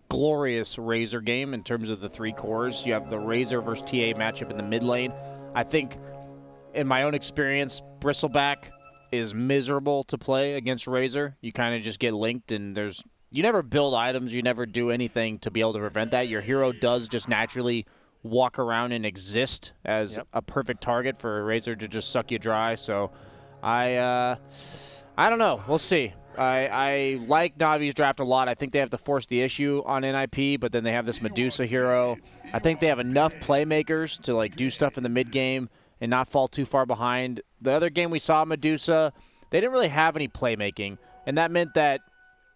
glorious Razor game in terms of the 3 cores. You have the Razor versus TA matchup in the mid lane. I think, in my own experience, Bristleback is miserable to play against Razor. You kind of just get linked, and you never build items, you never do anything to be able to prevent that. Your hero does just naturally walk around and exist as a perfect target for Razor to just suck you dry. So I don't know. We'll see. I like Navi's draft a lot. I think they have to force the issue on NIP, but then they have this Medusa hero. I think they have enough playmakers to like do stuff in the mid game and not fall too far behind. The other game we saw Medusa, they didn't really have any playmaking, and that meant that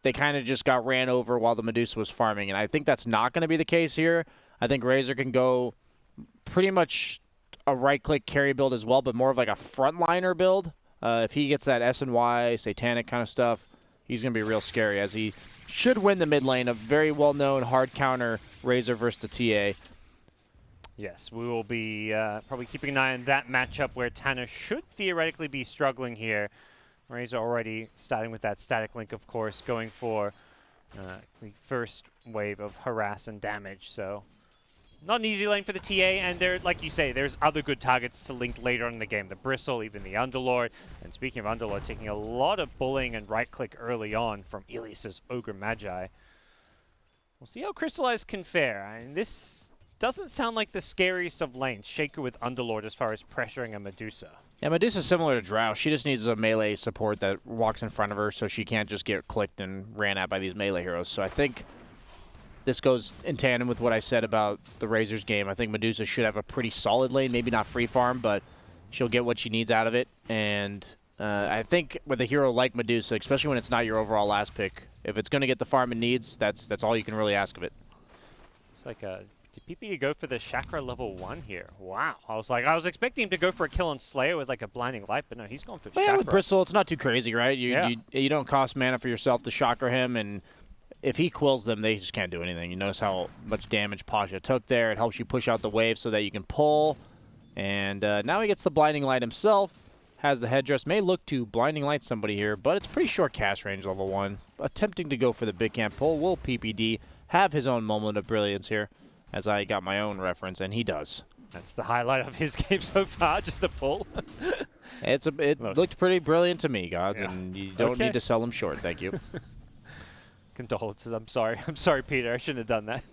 they kind of just got ran over while the Medusa was farming, and I think that's not going to be the case here. I think Razor can go pretty much a right-click carry build as well, but more of like a frontliner build. If he gets that S&Y, Satanic kind of stuff, he's going to be real scary, as he should win the mid lane, a very well-known hard counter Razor versus the TA. Yes, we will be probably keeping an eye on that matchup where Tanner should theoretically be struggling here. Razor already starting with that static link, of course, going for the first wave of harass and damage. So not an easy lane for the TA, and there, like you say, there's other good targets to link later on in the game. The Bristle, even the Underlord. And speaking of Underlord, taking a lot of bullying and right-click early on from Ilias's Ogre Magi. We'll see how Crystallize can fare. I mean, this doesn't sound like the scariest of lanes. Shaker with Underlord as far as pressuring a Medusa. Yeah, Medusa's similar to Drow. She just needs a melee support that walks in front of her so she can't just get clicked and ran at by these melee heroes. So I think this goes in tandem with what I said about the Razor's game. I think Medusa should have a pretty solid lane, maybe not free farm, but she'll get what she needs out of it. And I think with a hero like Medusa, especially when it's not your overall last pick, if it's going to get the farm it needs, that's all you can really ask of it. It's like did PP go for the Chakra level 1 here? Wow. I was expecting him to go for a kill on Slayer with like a blinding light, but no, he's going for Chakra. Yeah, with Bristle, it's not too crazy, right? You don't cost mana for yourself to Chakra him, and if he quills them, they just can't do anything. You notice how much damage Pasha took there. It helps you push out the wave so that you can pull. And now he gets the Blinding Light himself. Has the headdress. May look to Blinding Light somebody here, but it's pretty short cast range, level 1. Attempting to go for the big camp pull. Will PPD have his own moment of brilliance here, as I got my own reference, and he does. That's the highlight of his game so far, just a pull. It looked pretty brilliant to me, gods, and you don't need to sell him short. Thank you. Condolences. I'm sorry. I'm sorry, Peter. I shouldn't have done that.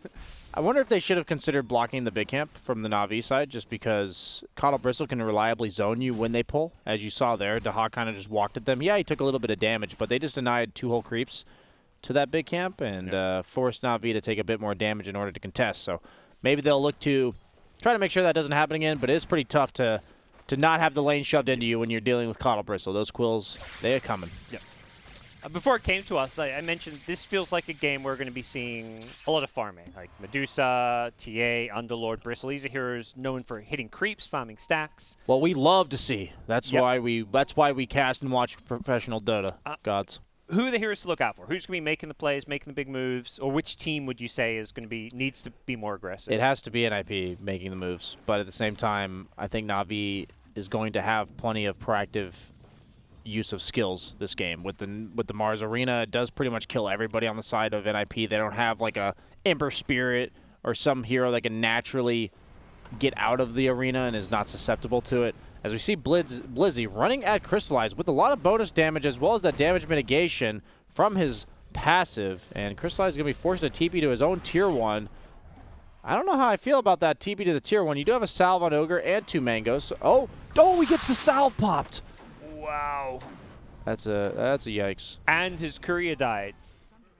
I wonder if they should have considered blocking the big camp from the Na'Vi side, just because Coddle Bristle can reliably zone you when they pull. As you saw there, Daha kind of just walked at them. Yeah, he took a little bit of damage, but they just denied 2 whole creeps to that big camp and forced Na'Vi to take a bit more damage in order to contest. So maybe they'll look to try to make sure that doesn't happen again, but it is pretty tough to not have the lane shoved into you when you're dealing with Coddle Bristle. Those quills, they are coming. Yep. Before it came to us, I mentioned this feels like a game we're going to be seeing a lot of farming. Like Medusa, TA, Underlord, Bristle. These are heroes known for hitting creeps, farming stacks. Well, we love to see. That's why we cast and watch professional Dota, gods. Who are the heroes to look out for? Who's going to be making the plays, making the big moves, or which team would you say is going to needs to be more aggressive? It has to be NIP making the moves, but at the same time, I think Na'Vi is going to have plenty of proactive use of skills this game. With the Mars Arena, it does pretty much kill everybody on the side of NIP. They don't have like a Ember Spirit or some hero that can naturally get out of the arena and is not susceptible to it. As we see Blizzy running at Crystallize with a lot of bonus damage as well as that damage mitigation from his passive, and Crystallize is going to be forced to TP to his own tier 1. I don't know how I feel about that TP to the tier 1. You do have a salve on Ogre and 2 mangoes. Oh, he gets the salve popped. Wow. That's a yikes. And his courier died.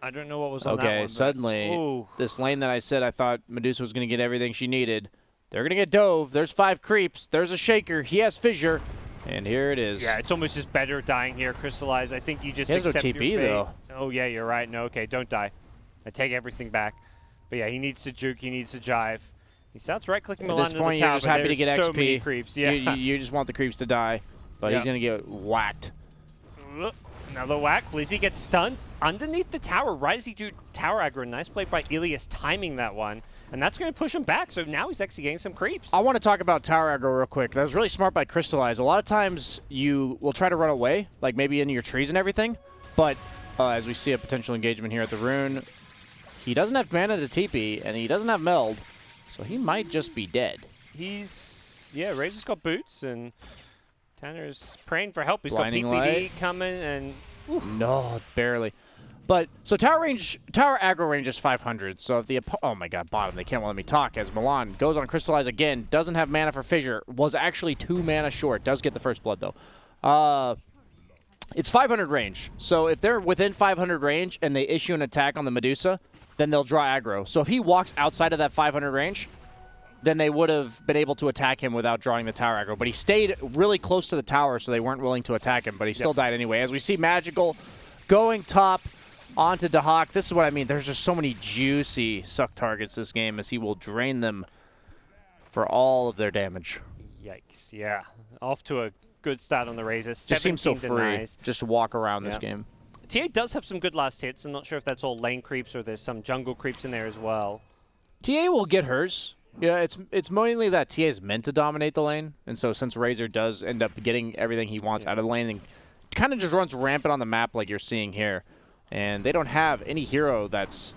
I don't know what was on that one. Okay, suddenly, this lane that I said I thought Medusa was going to get everything she needed, they're going to get dove. There's 5 creeps. There's a Shaker. He has Fissure. And here it is. Yeah, it's almost just better dying here, Crystallize. I think you just accept no TP, your fate. though. Oh, yeah, you're right. No, okay, don't die. I take everything back. But yeah, he needs to juke. He needs to jive. He sounds right-clicking Milan At this point, you're just happy to get so XP. Many creeps. Yeah. You just want the creeps to die. But he's going to get whacked. Another whack. Blizzy gets stunned underneath the tower. Right as he do tower aggro. Nice play by Ilias timing that one. And that's going to push him back. So now he's actually getting some creeps. I want to talk about tower aggro real quick. That was really smart by Crystallize. A lot of times you will try to run away, like maybe into your trees and everything. But as we see a potential engagement here at the rune, he doesn't have mana to TP, and he doesn't have meld, so he might just be dead. Yeah, Razor's got boots, and Tanner's praying for help. He's Blinding got PPD light. coming, and No, barely. But, so tower aggro range is 500, so if the oh my god, bottom, they can't let me talk, as Milan goes on Crystallize again, doesn't have mana for Fissure, was actually 2 mana short, does get the first blood though. It's 500 range, so if they're within 500 range and they issue an attack on the Medusa, then they'll draw aggro. So if he walks outside of that 500 range, then they would have been able to attack him without drawing the tower aggro. But he stayed really close to the tower, so they weren't willing to attack him, but he still died anyway. As we see Magical going top onto Dahak. This is what I mean. There's just so many juicy suck targets this game, as he will drain them for all of their damage. Yikes, yeah. Off to a good start on the Razor. Just seems so free. Denies. Just to walk around this game. TA does have some good last hits. I'm not sure if that's all lane creeps or there's some jungle creeps in there as well. TA will get hers. Yeah, it's mainly that TA is meant to dominate the lane, and so since Razor does end up getting everything he wants out of the lane, and kind of just runs rampant on the map like you're seeing here, and they don't have any hero that's...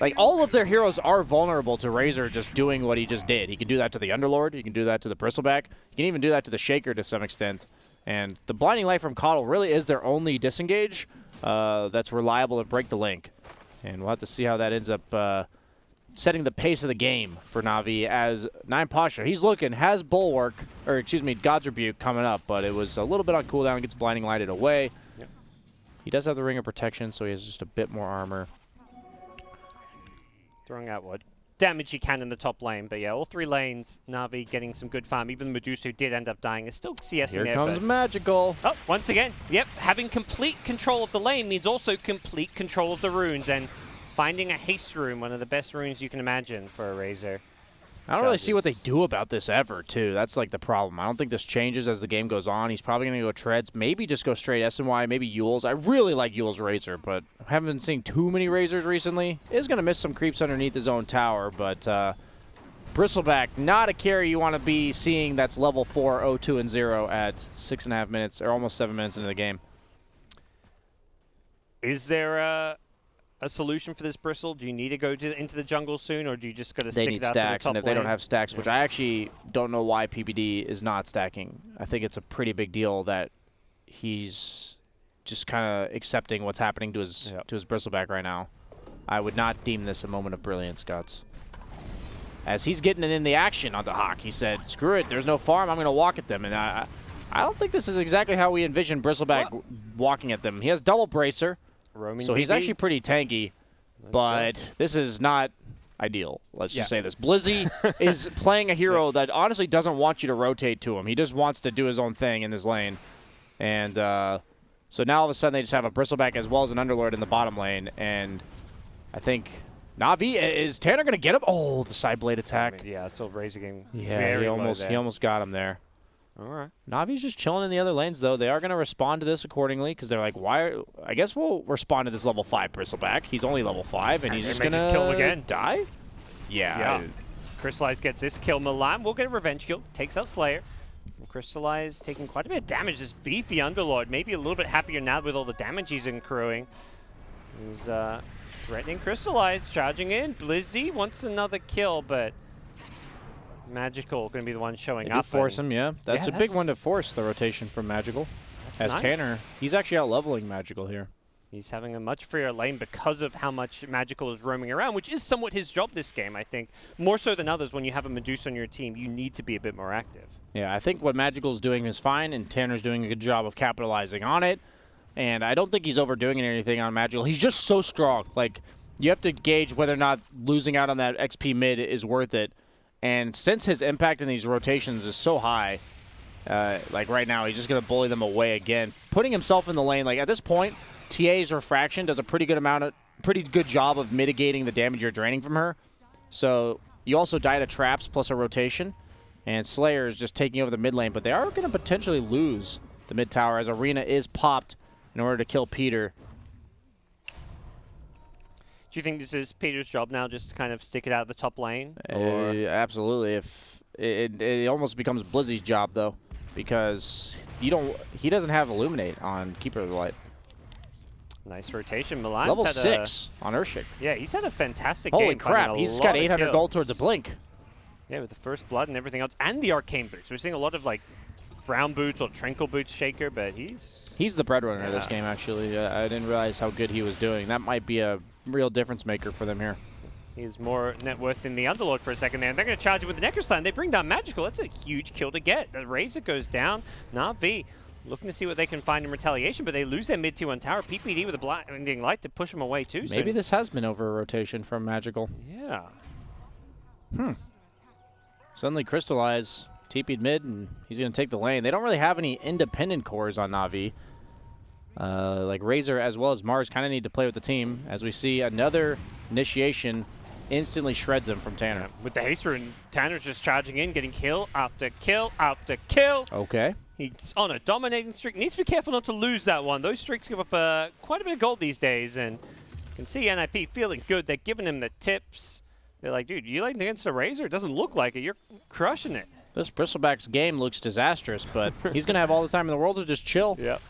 Like, all of their heroes are vulnerable to Razor just doing what he just did. He can do that to the Underlord, he can do that to the Bristleback, he can even do that to the Shaker to some extent. And the Blinding Light from Coddle really is their only disengage that's reliable to break the link. And we'll have to see how that ends up setting the pace of the game for Na'Vi, as Nine Pasha, he's looking, has Bulwark, or excuse me, God's Rebuke coming up, but it was a little bit on cooldown, gets Blinding Lighted away. Yep. He does have the Ring of Protection, so he has just a bit more armor. Throwing out what damage he can in the top lane, but yeah, all 3 lanes, Na'Vi getting some good farm. Even the Medusa, who did end up dying, is still CSing there. Here comes Magical. Oh, once again, yep, having complete control of the lane means also complete control of the runes, and finding a haste rune, one of the best runes you can imagine for a Razor. I don't really see what they do about this ever, too. That's like the problem. I don't think this changes as the game goes on. He's probably going to go Treads, maybe just go straight SNY, maybe Yule's. I really like Yule's Razor, but I haven't been seeing too many Razors recently. Is going to miss some creeps underneath his own tower, but Bristleback, not a carry you want to be seeing that's level 4, 0-2, and 0 at 6.5 minutes, or almost 7 minutes into the game. Is there a solution for this Bristle? Do you need to go into the jungle soon, or do you just got to stick it out to the top stacks, and if they don't lane? have stacks, which I actually don't know why PPD is not stacking. I think it's a pretty big deal that he's just kind of accepting what's happening to his Bristleback right now. I would not deem this a moment of brilliance, Guts. As he's getting in the action on the Hawk, he said, "Screw it, there's no farm. I'm going to walk at them." And I don't think this is exactly how we envision Bristleback walking at them. He has double bracer. Roaming So he's BB. actually pretty tanky, but this is not ideal. Let's just say this. Blizzy is playing a hero that honestly doesn't want you to rotate to him. He just wants to do his own thing in this lane. And so now all of a sudden they just have a Bristleback as well as an Underlord in the bottom lane. And I think Na'Vi, is Tanner going to get him? Oh, the side blade attack. Yeah, it's all Razor game. Yeah, he almost got him there. All right. Na'Vi's just chilling in the other lanes, though. They are going to respond to this accordingly, because they're like, why? I guess we'll respond to this level 5 Bristleback. He's only level 5, and he's just going to kill him again. Die? Yeah. Crystallize gets this kill. Milan will get a revenge kill. Takes out Slayer. Crystallize taking quite a bit of damage. This beefy Underlord. Maybe a little bit happier now with all the damage he's accruing. He's threatening Crystallize. Charging in. Blizzy wants another kill, but Magical going to be the one showing up. Force him, yeah. That's a big one to force the rotation from Magical. As nice. Tanner, he's actually out-leveling Magical here. He's having a much freer lane because of how much Magical is roaming around, which is somewhat his job this game, I think. More so than others, when you have a Medusa on your team, you need to be a bit more active. Yeah, I think what Magical's doing is fine, and Tanner's doing a good job of capitalizing on it. And I don't think he's overdoing anything on Magical. He's just so strong. Like, you have to gauge whether or not losing out on that XP mid is worth it. And since his impact in these rotations is so high, like right now, he's just going to bully them away again. Putting himself in the lane, like at this point, TA's Refraction does a pretty good job of mitigating the damage you're draining from her. So you also die to traps plus a rotation. And Slayer is just taking over the mid lane, but they are going to potentially lose the mid tower as Arena is popped in order to kill Peter. Do you think this is Peter's job now, just to kind of stick it out of the top lane? Absolutely. If it almost becomes Blizzy's job though, because he doesn't have Illuminate on Keeper of the Light. Nice rotation. Milan's Level had 6 on Earthshake. Yeah, he's had a fantastic Holy game. crap, he's got 800 gold towards a blink. Yeah, with the first blood and everything else, and the arcane boots. We're seeing a lot of like brown boots or trinkle boots Shaker, but he's the breadwinner of this game, actually. I didn't realize how good he was doing. That might be a real difference maker for them here. He's more net worth than the Underlord for a second there, and they're going to charge it with the Necroslam. They bring down Magical. That's a huge kill to get. The Razor goes down. Na'Vi looking to see what they can find in retaliation, but they lose their mid tier on tower. PPD with a blinding light to push them away too. Maybe this has been over a rotation from Magical. Yeah. Suddenly Crystallize TP'd mid, and he's going to take the lane. They don't really have any independent cores on Na'Vi. Like Razor as well as Mars kind of need to play with the team, as we see another initiation instantly shreds him from Tanner. Yeah. With the haste rune, Tanner's just charging in, getting kill after kill after kill. Okay. He's on a dominating streak. Needs to be careful not to lose that one. Those streaks give up quite a bit of gold these days, and you can see NIP feeling good. They're giving him the tips. They're like, dude, you like against a Razor? It doesn't look like it. You're crushing it. This Bristleback's game looks disastrous, but he's going to have all the time in the world to just chill. Yep.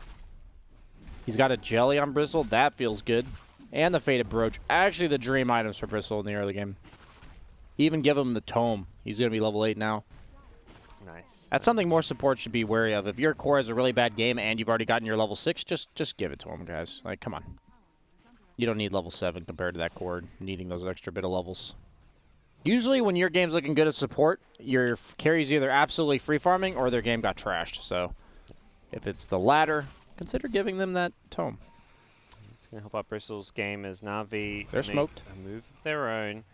He's got a Jelly on Bristle. That feels good. And the Faded Brooch. Actually, the dream items for Bristle in the early game. Even give him the Tome. He's going to be level 8 now. Nice. That's something more support should be wary of. If your core has a really bad game and you've already gotten your level 6, just give it to him, guys. Like, come on. You don't need level 7 compared to that core needing those extra bit of levels. Usually when your game's looking good at support, your carry's either absolutely free farming or their game got trashed. So if it's the latter, consider giving them that Tome. It's going to help out Bristle's game as Na'Vi They're make smoked. a move of their own.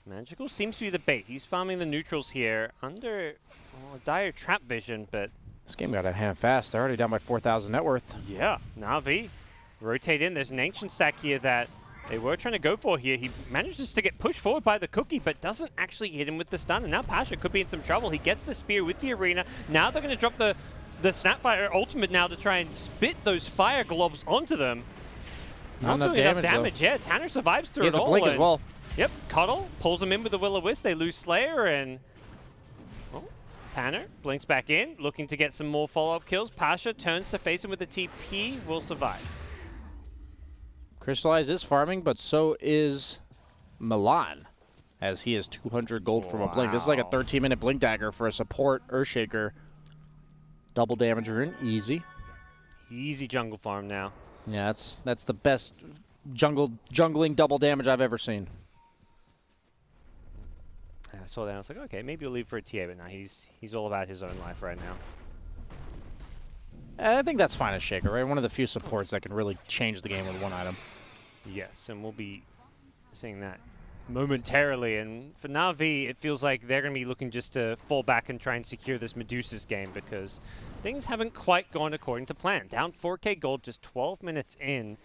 Magical seems to be the bait. He's farming the neutrals here under dire trap vision, but... This game got out of hand fast. They're already down by 4,000 net worth. Yeah, Na'Vi rotate in. There's an ancient stack here that they were trying to go for here. He manages to get pushed forward by the cookie, but doesn't actually hit him with the stun. And now Pasha could be in some trouble. He gets the spear with the arena. Now they're going to drop the Snapfire ultimate now to try and spit those fire globs onto them. Not enough doing enough damage, damage. Yeah, Tanner survives through He has it a all. blink as well. Yep, Cuddle pulls him in with the Will-O-Wisp. They lose Slayer, and Tanner blinks back in, looking to get some more follow-up kills. Pasha turns to face him with the TP, will survive. Crystallize is farming, but so is Milan, as he has 200 gold from a blink. This is like a 13-minute blink dagger for a support Earthshaker. Double damage rune, easy. Easy jungle farm now. Yeah, that's the best jungling double damage I've ever seen. I saw that, I was like, okay, maybe he'll leave for a TA, but no, he's all about his own life right now. I think that's fine as Shaker, right? One of the few supports that can really change the game with one item. Yes, and we'll be seeing that momentarily. And for Na'Vi, it feels like they're going to be looking just to fall back and try and secure this Medusa's game, because things haven't quite gone according to plan. Down 4k gold just 12 minutes in.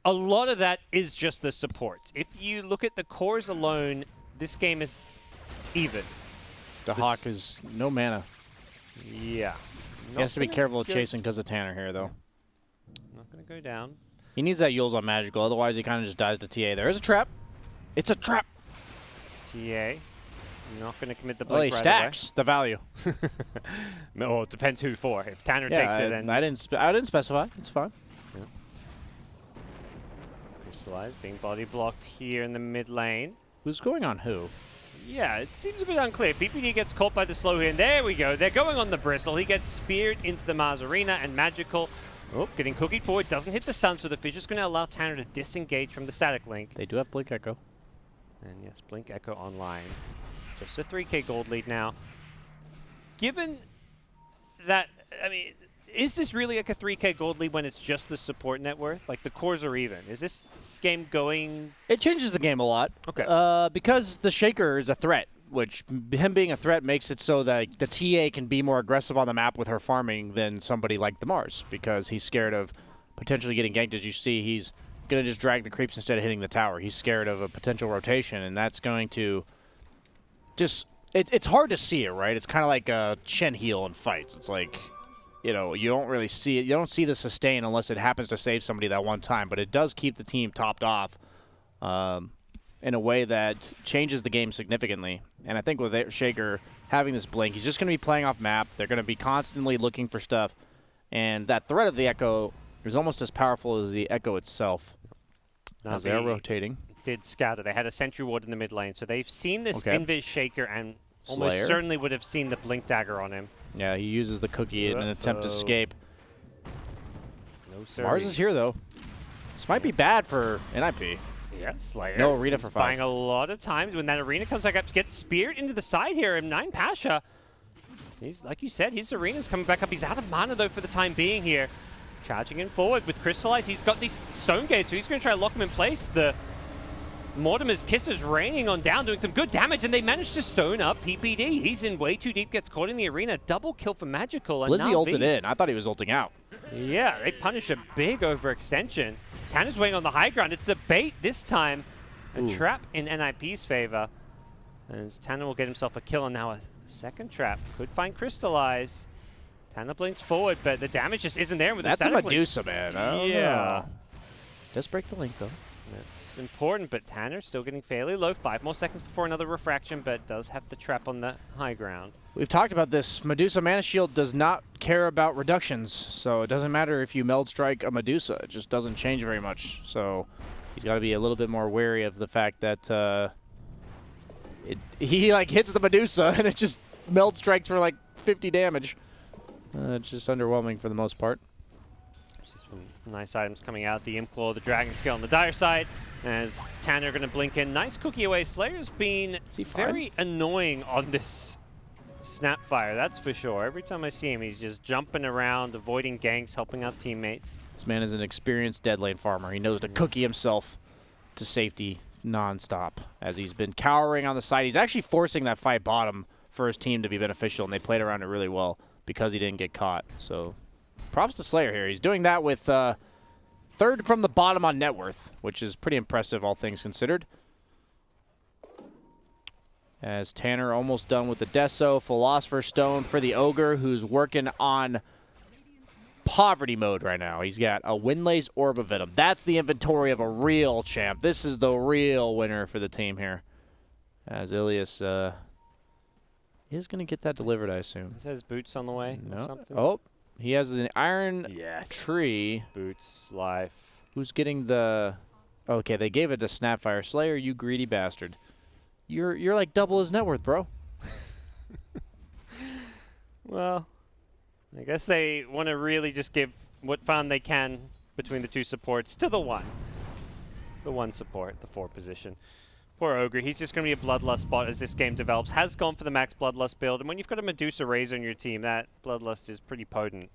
A lot of that is just the supports. If you look at the cores alone, this game is even. The Hawk is no mana. Yeah. He has to be careful of chasing because of Tanner here, though. Not going to go down. He needs that Yules on Magical, otherwise he kind of just dies to TA. There is a trap. It's a trap. TA. Not going to commit the Well, blink he right stacks the value. Well, it depends who for. If Tanner takes it, then... I didn't specify. It's fine. Yeah. Crystallize being body blocked here in the mid lane. Who's going on who? Yeah, it seems a bit unclear. PPD gets caught by the slow here, and there we go. They're going on the Bristle. He gets speared into the Mars Arena, and Magical, getting cookied forward, doesn't hit the stun, so the fish is going to allow Tanner to disengage from the static link. They do have Blink Echo. And yes, Blink Echo online. Just a 3k gold lead now. Given that, I mean, is this really like a 3k gold lead when it's just the support net worth? Like, the cores are even. Is this game going... It changes the game a lot. Okay. Because the Shaker is a threat, which him being a threat makes it so that the TA can be more aggressive on the map with her farming than somebody like the Mars, because he's scared of potentially getting ganked. As you see, he's going to just drag the creeps instead of hitting the tower. He's scared of a potential rotation, and that's going to just... It's hard to see it, right? It's kind of like a Chen heal in fights. It's like... You know, you don't really see it. You don't see the sustain unless it happens to save somebody that one time. But it does keep the team topped off in a way that changes the game significantly. And I think with Shaker having this blink, he's just going to be playing off map. They're going to be constantly looking for stuff. And that threat of the Echo It was almost as powerful as the Echo itself. As they're rotating. Did scout it. They had a sentry ward in the mid lane, so they've seen this Invis Shaker and almost Slayer. certainly would have seen the Blink Dagger on him. Yeah, he uses the cookie in an attempt to escape. No, sir. Mars is here, though. This might be bad for NIP. Yeah, Slayer. No arena for 5. Buying a lot of times when that arena comes back up, gets speared into the side here, and 9 Pasha. He's, like you said, his arena's coming back up. He's out of mana, though, for the time being here. Charging in forward with Crystallize. He's got these Stone Gates, so he's going to try to lock him in place. The Mortimer's Kisses raining on down, doing some good damage, and they managed to stone up PPD. He's in way too deep, gets caught in the arena. Double kill for Magical. Blizzy ulted in. I thought he was ulting out. Yeah, they punish a big overextension. Tanner's waiting on the high ground. It's a bait this time. A trap in NIP's favor. As Tanner will get himself a kill, and now a second trap. Could find Crystallize. Tanner blinks forward, but the damage just isn't there with That's the static a Medusa, man. Yeah. Does break the link, though. That's important, but Tanner still getting fairly low. 5 more seconds before another refraction, but does have the trap on the high ground. We've talked about this. Medusa Mana Shield does not care about reductions, so it doesn't matter if you Meld Strike a Medusa. It just doesn't change very much. So he's got to be a little bit more wary of the fact that he like hits the Medusa and it just Meld Strikes for like 50 damage. It's just underwhelming for the most part. Just some nice items coming out. The Implore, the Dragon Scale on the dire side. As Tanner going to blink in. Nice cookie away. Slayer's been very annoying on this Snapfire, that's for sure. Every time I see him, he's just jumping around, avoiding ganks, helping out teammates. This man is an experienced dead lane farmer. He knows to cookie himself to safety non-stop. As he's been cowering on the side. He's actually forcing that fight bottom for his team to be beneficial, and they played around it really well because he didn't get caught. So props to Slayer here. He's doing that with third from the bottom on net worth, which is pretty impressive, all things considered. As Tanner almost done with the Deso, Philosopher's Stone for the Ogre, who's working on poverty mode right now. He's got a Windlay's Orb of Venom. That's the inventory of a real champ. This is the real winner for the team here. As Ilias is going to get that delivered, I assume. It says Boots on the way or something. Oh, he has the Iron Tree. Boots, life. Who's getting the... Okay, they gave it to Snapfire. Slayer, you greedy bastard. You're like double his net worth, bro. Well, I guess they want to really just give what fun they can between the two supports to the one. The one support, the 4 position. Poor Ogre, he's just going to be a Bloodlust bot as this game develops. Has gone for the max Bloodlust build, and when you've got a Medusa Razor on your team, that Bloodlust is pretty potent.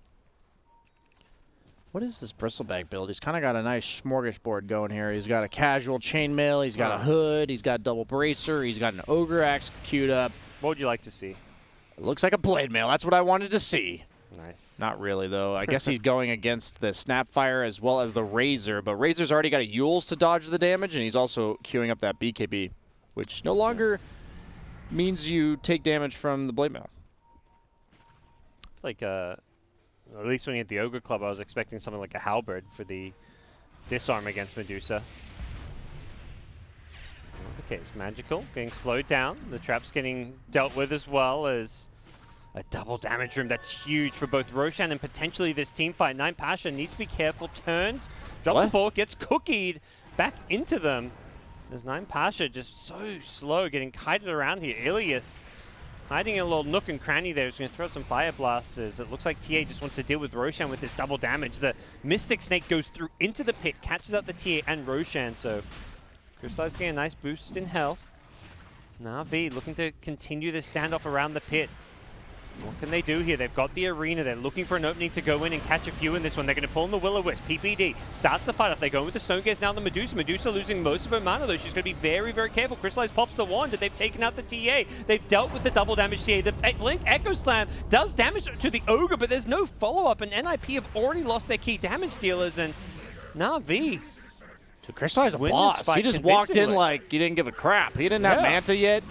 What is this Bristleback build? He's kind of got a nice smorgasbord going here. He's got a casual chainmail, he's got a hood, he's got double bracer, he's got an Ogre Axe queued up. What would you like to see? It looks like a blade mail. That's what I wanted to see. Nice. Not really, though. I guess he's going against the Snapfire as well as the Razor, but Razor's already got a Yules to dodge the damage, and he's also queuing up that BKB, which no longer means you take damage from the blade mail. Like, at least when you had the Ogre Club, I was expecting something like a Halberd for the disarm against Medusa. Not the case. Magical getting slowed down. The trap's getting dealt with as well as a double damage room. That's huge for both Roshan and potentially this team fight. 9 Pasha needs to be careful. Turns, drops the ball, gets cookied back into them. There's 9 Pasha just so slow, getting kited around here. Ilias hiding in a little nook and cranny there. He's going to throw out some fire blasters. It looks like TA just wants to deal with Roshan with this double damage. The Mystic Snake goes through into the pit, catches out the TA and Roshan. So Crystallize getting a nice boost in health. Na'Vi looking to continue the standoff around the pit. What can they do here? They've got the arena. They're looking for an opening to go in and catch a few in this one. They're going to pull in the Will-O-Wisp. PPD starts the fight off. They go with the Stone Gaze now the Medusa. Medusa losing most of her mana, though. She's going to be very, very careful. Crystallize pops the wand, and they've taken out the TA. They've dealt with the double damage TA. The Blink Echo Slam does damage to the Ogre, but there's no follow-up, and NIP have already lost their key damage dealers, and Na'Vi... So Crystallize a boss. He just walked in like he didn't give a crap. He didn't have Manta yet.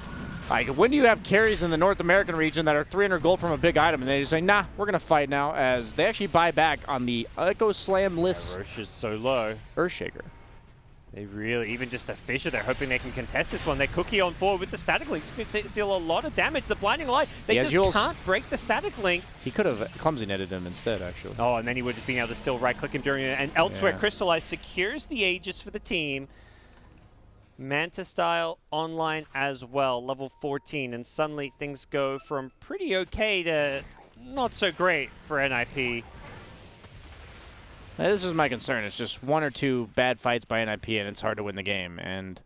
Like, when do you have carries in the North American region that are 300 gold from a big item, and they just say, nah, we're going to fight now, as they actually buy back on the Echo Slam list. Roche is so low. Earthshaker. They really, even just a Fissure, they're hoping they can contest this one. They're Cookie on forward with the static link. It's going to steal a lot of damage. The blinding light, they just can't break the static link. He could have clumsy netted him instead, actually. Oh, and then he would have been able to still right-click him during it. And elsewhere, Crystallize secures the Aegis for the team. Manta style online as well, level 14. And suddenly things go from pretty okay to not so great for NIP. This is my concern. It's just one or two bad fights by NIP, and it's hard to win the game. And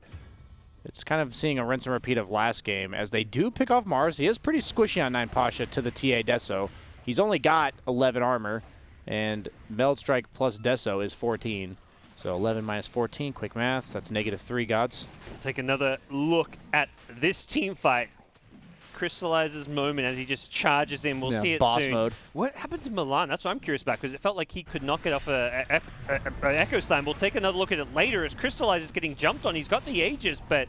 it's kind of seeing a rinse and repeat of last game, as they do pick off Mars. He is pretty squishy on 9 Pasha to the TA Deso. He's only got 11 armor, and Meld Strike plus Deso is 14. So 11 minus 14, quick maths, that's -3 gods. We'll take another look at this team fight. Crystallizes moment as he just charges in. We'll see it boss soon. mode. What happened to Milan? That's what I'm curious about, because it felt like he could not get off an Echo Slam. We'll take another look at it later as Crystallize is getting jumped on. He's got the Aegis, but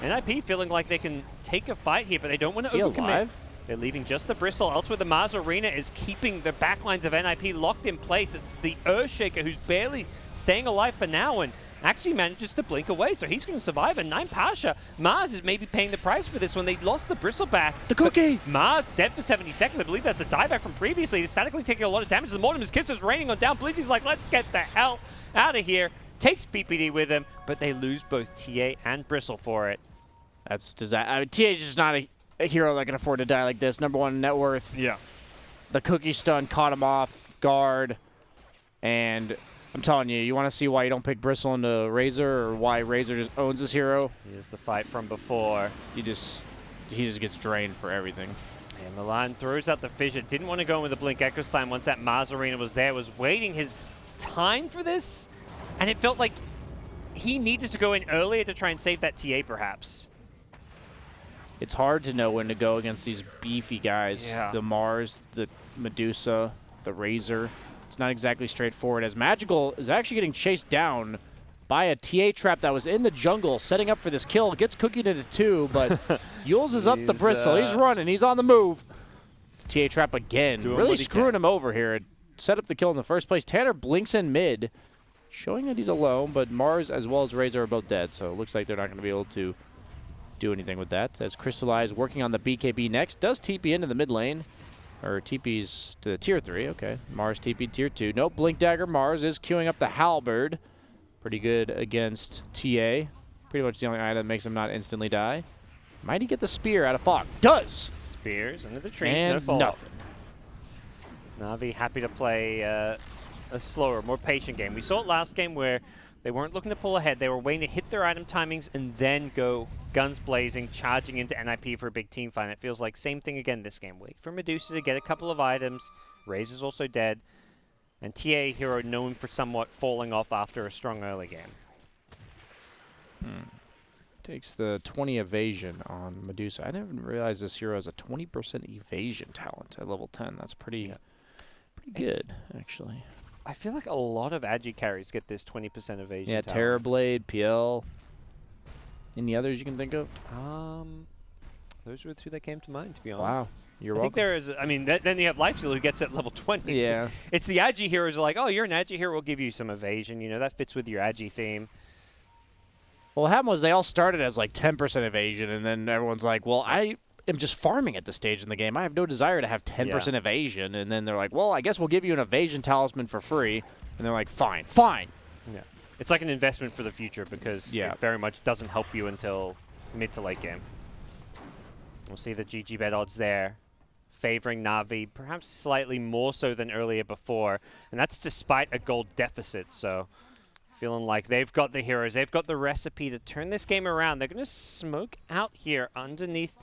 NIP feeling like they can take a fight here, but they don't want to overcommit. They're leaving just the Bristle. Elsewhere, the Mars Arena is keeping the backlines of NIP locked in place. It's the Earthshaker who's barely staying alive for now, and actually manages to blink away, so he's going to survive. And 9 Pasha, Mars is maybe paying the price for this one. They lost the Bristleback. The Cookie! Mars dead for 70 seconds. I believe that's a dieback from previously. The statically taking a lot of damage. The Mortimer's Kiss is raining on down. Blizzy's like, let's get the hell out of here. Takes PPD with him, but they lose both TA and Bristle for it. That's disaster. I mean, TA is just not a hero that can afford to die like this. #1 net worth. Yeah. The Cookie stun caught him off guard, and I'm telling you, you want to see why you don't pick Bristle into Razor, or why Razor just owns this hero? Here's the fight from before. He just gets drained for everything. And Milan throws out the Fissure. Didn't want to go in with the Blink Echo Slam once that Mars Arena was there. Was waiting his time for this, and it felt like he needed to go in earlier to try and save that TA, perhaps. It's hard to know when to go against these beefy guys. Yeah. The Mars, the Medusa, the Razor. It's not exactly straightforward, as Magical is actually getting chased down by a TA trap that was in the jungle, setting up for this kill. Gets cookied into 2, but Yules is up the Bristle. He's running. He's on the move. TA trap again. Really screwing him over here. It set up the kill in the first place. Tanner blinks in mid, showing that he's alone, but Mars as well as Razor are both dead, so it looks like they're not going to be able to do anything with that. As Crystallize working on the BKB next, does TP into the mid lane. Or TP's to the tier 3, okay. Mars TP tier 2. Nope, Blink Dagger. Mars is queuing up the Halberd. Pretty good against TA. Pretty much the only item that makes him not instantly die. Might he get the spear out of Fog? Does! Spears under the trees, and no fall. nothing. Na'Vi happy to play a slower, more patient game. We saw it last game where they weren't looking to pull ahead. They were waiting to hit their item timings and then go guns blazing, charging into NIP for a big team fight. It feels like same thing again this game. Wait for Medusa to get a couple of items. Razor's also dead. And TA hero known for somewhat falling off after a strong early game. Takes the 20 evasion on Medusa. I didn't realize this hero has a 20% evasion talent at level 10. That's pretty good, actually. I feel like a lot of Agi carries get this 20% evasion. Yeah, talent. Terrorblade, PL. Any others you can think of? Those were the two that came to mind, to be honest. Wow, you're I welcome. think there is. I mean, then you have Lifesteal who gets it at level 20. Yeah. It's the Agi heroes are like, oh, you're an Agi hero, we'll give you some evasion. You know, that fits with your Agi theme. Well, what happened was they all started as like 10% evasion, and then everyone's like, well, I am just farming at this stage in the game. I have no desire to have 10% evasion. And then they're like, well, I guess we'll give you an evasion talisman for free. And they're like, fine, fine. Yeah. It's like an investment for the future because it very much doesn't help you until mid to late game. We'll see the GG bet odds there, favoring Na'Vi, perhaps slightly more so than earlier before. And that's despite a gold deficit, so feeling like they've got the heroes, they've got the recipe to turn this game around. They're going to smoke out here underneath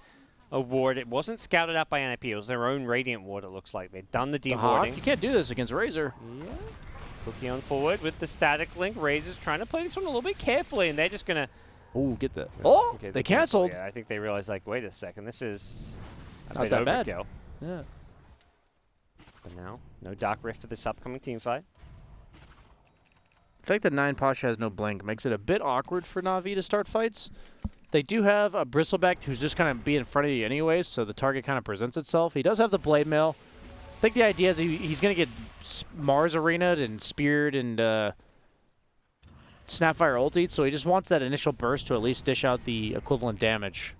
a ward. It wasn't scouted out by NIP, it was their own Radiant ward, it looks like. They've done the dewarding. You can't do this against Razor. Yeah. Cookie on forward with the static link. Razor's trying to play this one a little bit carefully, and they're just going to... Oh, get that. Oh, okay, they canceled. Yeah, I think they realized, like, wait a second, this is a not bit that overkill. bad. Yeah. But now, no Dark Rift for this upcoming team fight. The fact that 9 Pasha has no blink makes it a bit awkward for Na'Vi to start fights. They do have a Bristleback who's just kind of be in front of you anyways, so the target kind of presents itself. He does have the Blade Mail. I think the idea is he's going to get Mars arena'd and speared and Snapfire ulti, so he just wants that initial burst to at least dish out the equivalent damage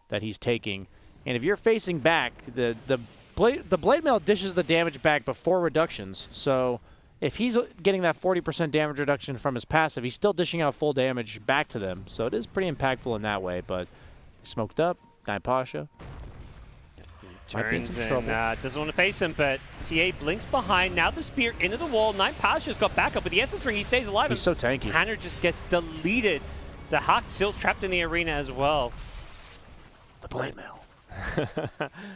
that he's taking. And if you're facing back, the blade mail dishes the damage back before reductions. So if he's getting that 40% damage reduction from his passive, he's still dishing out full damage back to them. So it is pretty impactful in that way. But smoked up, Nine Pasha. Turns and doesn't want to face him, but TA blinks behind. Now the spear into the wall. Nine Pasha's got backup with the Essence Ring. He stays alive. He's so tanky. Tanner just gets deleted. The Hawk still trapped in the arena as well. The blade mail.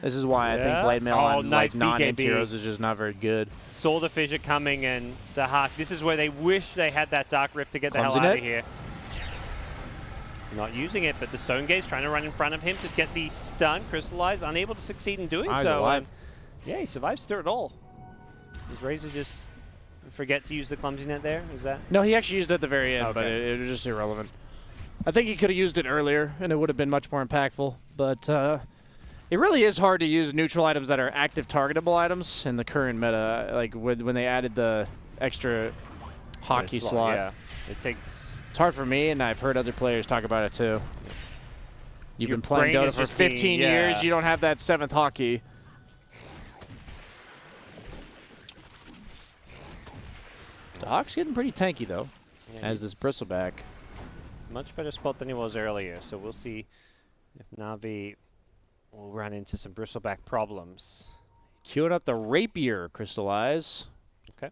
This is why I think blade mail on nice like non-int heroes is just not very good. Saw the fissure coming, and the Hawk. This is where they wish they had that Dark Rift to get the hell out of here. Not using it, but the Stone Gaze trying to run in front of him to get the stun. Crystallize, unable to succeed in doing so. And yeah, he survives through it all. Does Razor just forget to use the Clumsy Net there? Is that? No, he actually used it at the very end, but it was just irrelevant. I think he could have used it earlier, and it would have been much more impactful. But it really is hard to use neutral items that are active targetable items in the current meta. Like when they added the extra hockey slot. Yeah, it takes. It's hard for me, and I've heard other players talk about it too. You've been playing Dota for 15 years, you don't have that 7th hockey. The Hawk's getting pretty tanky though, as this Bristleback. Much better spot than he was earlier, so we'll see if Na'Vi will run into some Bristleback problems. Queuing up the Rapier, Crystallize. Okay.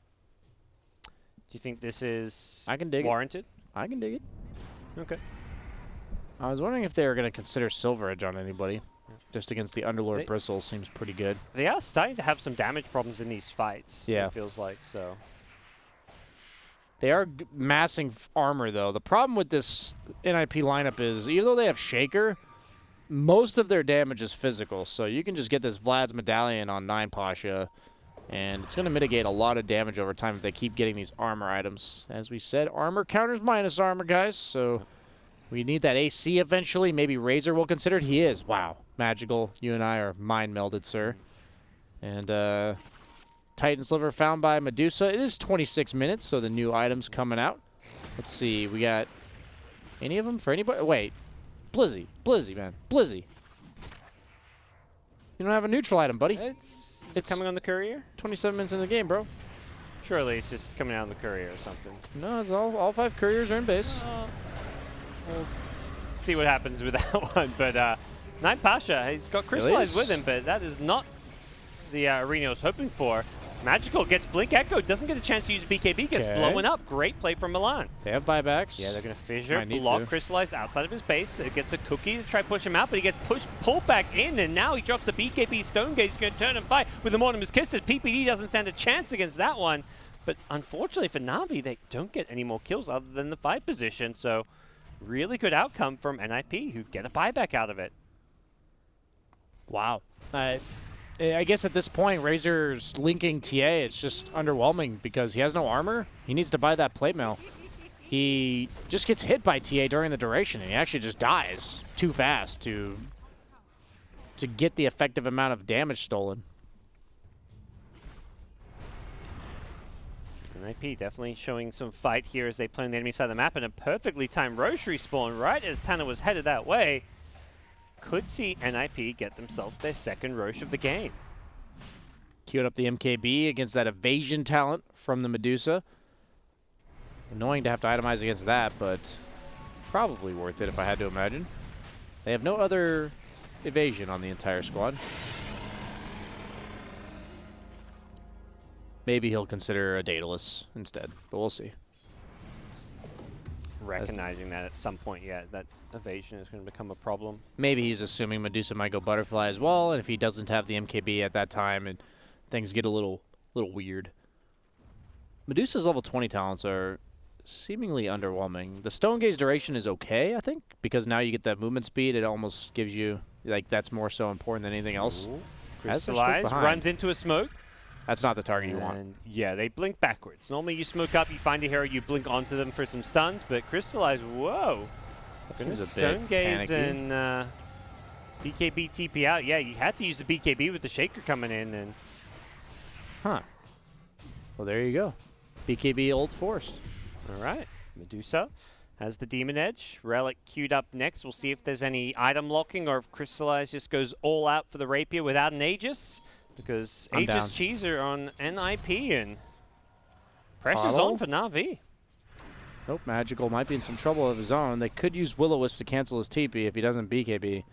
Do you think this is I warranted? can dig it. Okay. I was wondering if they were going to consider Silver Edge on anybody. Just against the Underlord Bristle seems pretty good. They are starting to have some damage problems in these fights, it feels like, so. They are massing armor, though. The problem with this NIP lineup is, even though they have Shaker, most of their damage is physical. So you can just get this Vlad's Medallion on 9 Pasha, and it's going to mitigate a lot of damage over time if they keep getting these armor items. As we said, armor counters minus armor, guys. So we need that AC eventually. Maybe Razor will consider it. He is. Wow. Magical. You and I are mind melded, sir. And Titan Sliver found by Medusa. It is 26 minutes, so the new items coming out. Let's see. We got any of them for anybody? Wait. Blizzy. Blizzy, man. Blizzy. You don't have a neutral item, buddy. It's coming on the courier? 27 minutes in the game, bro. Surely it's just coming out on the courier or something. No, it's all 5 couriers are in base. We'll see what happens with that one. But Nine Pasha, he's got Crystallize with him, but that is not the arena I was hoping for. Magical gets Blink Echo, doesn't get a chance to use BKB, gets blown up. Great play from Milan. They have buybacks. Yeah, they're going to fissure, block Crystallize outside of his base. It gets a cookie to try push him out, but he gets pulled back in, and now he drops the BKB Stone Gaze. He's going to turn and fight with the Mortimer's Kisses. PPD doesn't stand a chance against that one. But unfortunately for Na'Vi, they don't get any more kills other than the 5 position. So really good outcome from NIP, who get a buyback out of it. Wow. I guess at this point, Razor's linking TA, it's just underwhelming because he has no armor. He needs to buy that plate mail. He just gets hit by TA during the duration, and he actually just dies too fast to get the effective amount of damage stolen. NIP definitely showing some fight here as they play on the enemy side of the map, and a perfectly timed Roche respawn right as Tanner was headed that way. Could see NIP get themselves their 2nd Roche of the game. Queued up the MKB against that evasion talent from the Medusa. Annoying to have to itemize against that, but probably worth it if I had to imagine. They have no other evasion on the entire squad. Maybe he'll consider a Daedalus instead, but we'll see. Recognizing that at some point, that evasion is going to become a problem. Maybe he's assuming Medusa might go Butterfly as well, and if he doesn't have the MKB at that time, and things get a little weird. Medusa's level 20 talents are seemingly underwhelming. The Stone Gaze duration is okay, I think, because now you get that movement speed. It almost gives you, like, that's more so important than anything else. Crystallize, runs into a smoke. That's not the target you want. Yeah, they blink backwards. Normally you smoke up, you find a hero, you blink onto them for some stuns, but Crystallize, whoa. That seems a bit Stone Gaze panicky. and BKB TP out. Yeah, you had to use the BKB with the Shaker coming in. And Huh. Well, there you go. BKB old forced. All right. Medusa has the Demon Edge. Relic queued up next. We'll see if there's any item locking or if Crystallize just goes all out for the Rapier without an Aegis. Because I'm Aegis down. Cheese are on NIP and pressure's Coddle? on for Na'Vi. Nope, Magical might be in some trouble of his own. They could use Will-O-Wisp to cancel his TP if he doesn't BKB.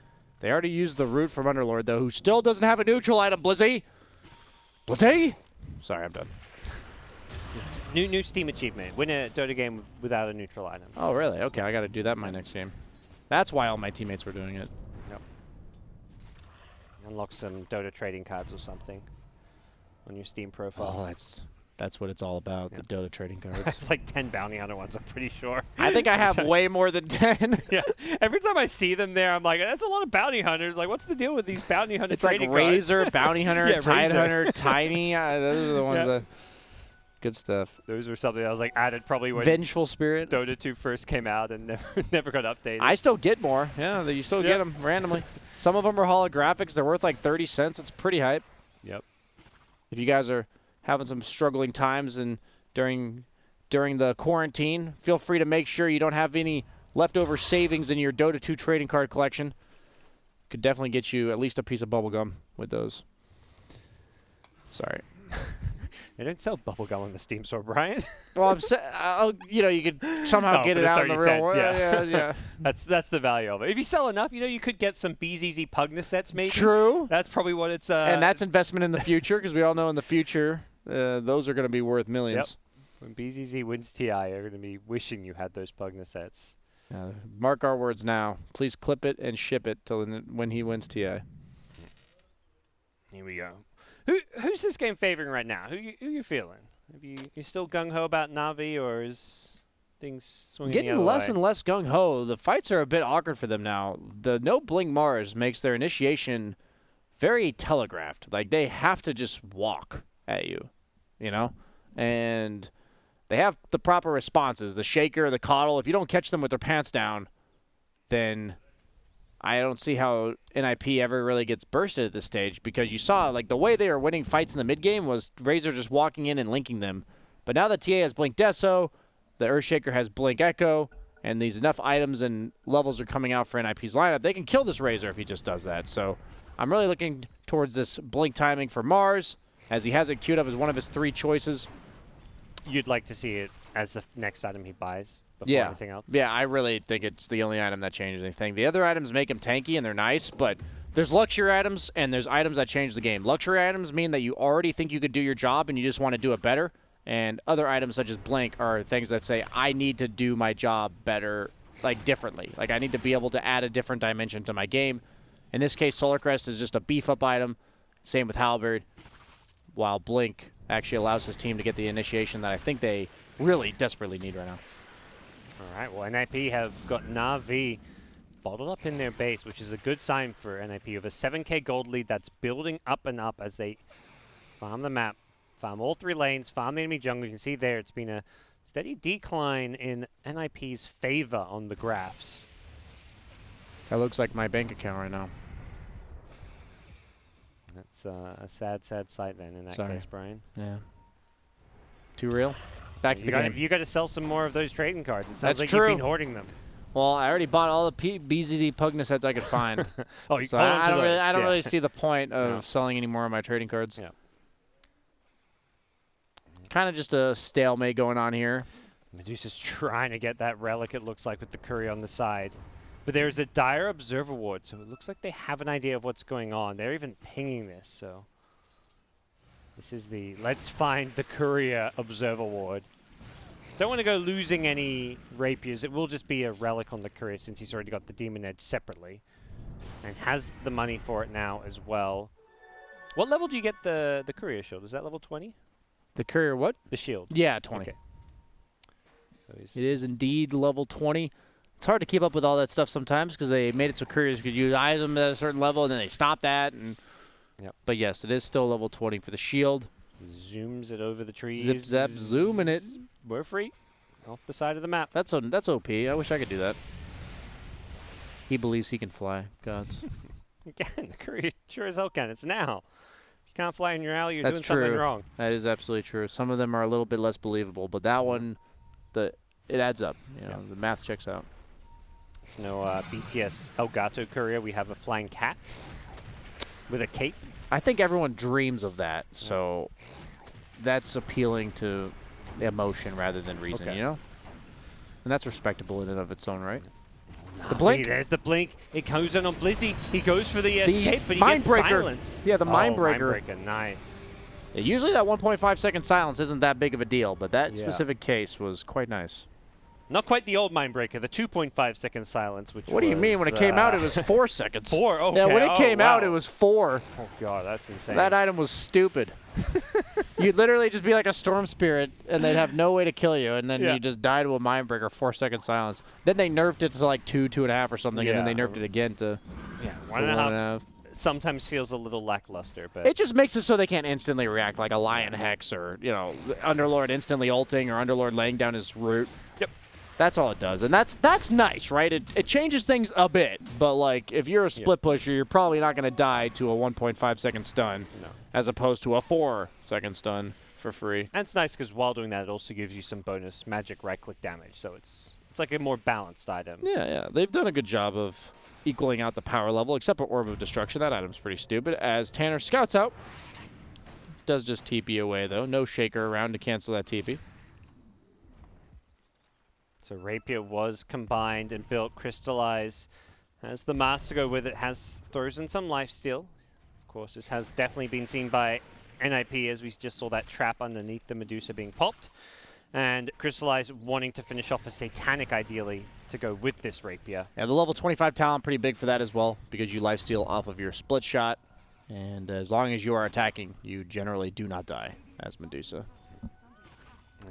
They already used the Root from Underlord, though, who still doesn't have a neutral item. Blizzy! Blizzy! Sorry, I'm done. It's new Steam achievement. Win a Dota game without a neutral item. Oh, really? Okay, I got to do that in my next game. That's why all my teammates were doing it. Yep. Unlock some Dota trading cards or something on your Steam profile. Oh, that's what it's all about, the Dota trading I cards. have like 10 bounty hunter ones, I'm pretty sure. I think I have way more than 10. Yeah. Every time I see them there, I'm like, that's a lot of bounty hunters. Like, what's the deal with these bounty hunter It's like trading cards? Razor, Bounty Hunter, Yeah, Tide Razor. Hunter, Tiny. Those are the ones that... Good stuff. Those were something that was like added probably when Vengeful Spirit. Dota 2 first came out and never got updated. I still get more. Yeah, you still get them randomly. Some of them are holographics. They're worth like 30 cents. It's pretty hype. Yep. If you guys are having some struggling times and during the quarantine, feel free to make sure you don't have any leftover savings in your Dota 2 trading card collection. Could definitely get you at least a piece of bubblegum with those. Sorry. They don't sell bubblegum on the Steam store, Brian. Well, you could somehow get for it the out in the 30 real cents, world. yeah. Yeah. That's the value of it. If you sell enough, you could get some BZZ Pugna sets maybe. True. That's probably what it's... And that's investment in the future, because we all know in the future, those are going to be worth millions. When BZZ wins TI, you're going to be wishing you had those Pugna sets. Mark our words now. Please clip it and ship it till when he wins TI. Here we go. Who's this game favoring right now? Who you feeling? You still gung-ho about Na'Vi, or is things swinging the Getting other less way? and less gung-ho. The fights are a bit awkward for them now. The no blink Mars makes their initiation very telegraphed. Like, they have to just walk at you, And they have the proper responses. The shaker, the coddle. If you don't catch them with their pants down, then I don't see how NIP ever really gets bursted at this stage, because you saw, like, the way they were winning fights in the mid-game was Razor just walking in and linking them. But now that TA has Blink Deso, the Earthshaker has Blink Echo, and these enough items and levels are coming out for NIP's lineup, they can kill this Razor if he just does that. So I'm really looking towards this Blink timing for Mars, as he has it queued up as one of his 3 choices. You'd like to see it as the next item he buys before anything else? Yeah, I really think it's the only item that changes anything. The other items make him tanky, and they're nice, but there's luxury items, and there's items that change the game. Luxury items mean that you already think you could do your job, and you just want to do it better. And other items, such as Blink, are things that say, I need to do my job better, like, differently. Like, I need to be able to add a different dimension to my game. In this case, Solar Crest is just a beef-up item. Same with Halberd, while Blink actually allows his team to get the initiation that I think they really desperately need right now. All right, well, NIP have got Na'Vi bottled up in their base, which is a good sign for NIP of a 7k gold lead that's building up and up as they farm the map, farm all 3 lanes, farm the enemy jungle. You can see there it's been a steady decline in NIP's favor on the graphs. That looks like my bank account right now. That's a sad sight then in that case, Brian. Yeah. Too real? Back to the game. You got to sell some more of those trading cards. It sounds That's like true. You've been hoarding them. Well, I already bought all the BZZ Pugna sets I could find. Oh, you so hold on to those. I don't really see the point of selling any more of my trading cards. Yeah. Kind of just a stalemate going on here. Medusa's trying to get that relic, it looks like, with the courier on the side. But there's a dire observer ward, so it looks like they have an idea of what's going on. They're even pinging this, so this is the let's find the courier observer ward. Don't want to go losing any rapiers. It will just be a relic on the courier since he's already got the demon edge separately and has the money for it now as well. What level do you get the courier shield? Is that level 20? The courier what? The shield. Yeah, 20. Okay. So it is indeed level 20. It's hard to keep up with all that stuff sometimes because they made it so couriers could use items at a certain level and then they stopped that. But yes, it is still level 20 for the shield. Zooms it over the trees. Zip, zap, zooming it. We're free. Off the side of the map. That's OP. I wish I could do that. He believes he can fly. Gods. Again, the courier sure as hell can. It's now. If you can't fly in your alley, you're doing true. something wrong. That is absolutely true. Some of them are a little bit less believable, but that one, the it adds up. You know, the math checks out. It's no BTS Elgato courier. We have a flying cat with a cape. I think everyone dreams of that, so that's appealing to emotion rather than reason, you know? And that's respectable in and of its own right. The blink. There's the blink. It comes in on Blizzy. He goes for the escape, but he gets silence. Yeah, the mind breaker. Mind breaker, nice. Yeah, usually that 1.5-second silence isn't that big of a deal, but that specific case was quite nice. Not quite the old mind breaker, the 2.5-second silence, which What do you mean? When it came out, it was 4 seconds. 4? Okay. Yeah, when it came out, it was 4. Oh, God, that's insane. That item was stupid. You'd literally just be like a storm spirit, and they'd have no way to kill you, and then you just die to a mind breaker, 4-second silence. Then they nerfed it to like 2, 2.5 or something, and then they nerfed it again to 1.5. Sometimes feels a little lackluster, but it just makes it so they can't instantly react like a Lion Hex or, you know, Underlord instantly ulting or Underlord laying down his root. Yep. That's all it does, and that's nice, right? It changes things a bit, but like if you're a split pusher, you're probably not going to die to a 1.5-second stun, as opposed to a 4-second stun for free. And it's nice because while doing that, it also gives you some bonus magic right-click damage, so it's like a more balanced item. Yeah, they've done a good job of equaling out the power level, except for Orb of Destruction. That item's pretty stupid. As Tanner scouts out, does just TP away though. No shaker around to cancel that TP. So Rapier was combined and built. Crystallize has the master go with it, throws in some lifesteal. Of course, this has definitely been seen by NIP as we just saw that trap underneath the Medusa being popped. And Crystallize wanting to finish off a Satanic ideally to go with this Rapier. Yeah, the level 25 talent pretty big for that as well because you lifesteal off of your split shot. And as long as you are attacking, you generally do not die as Medusa.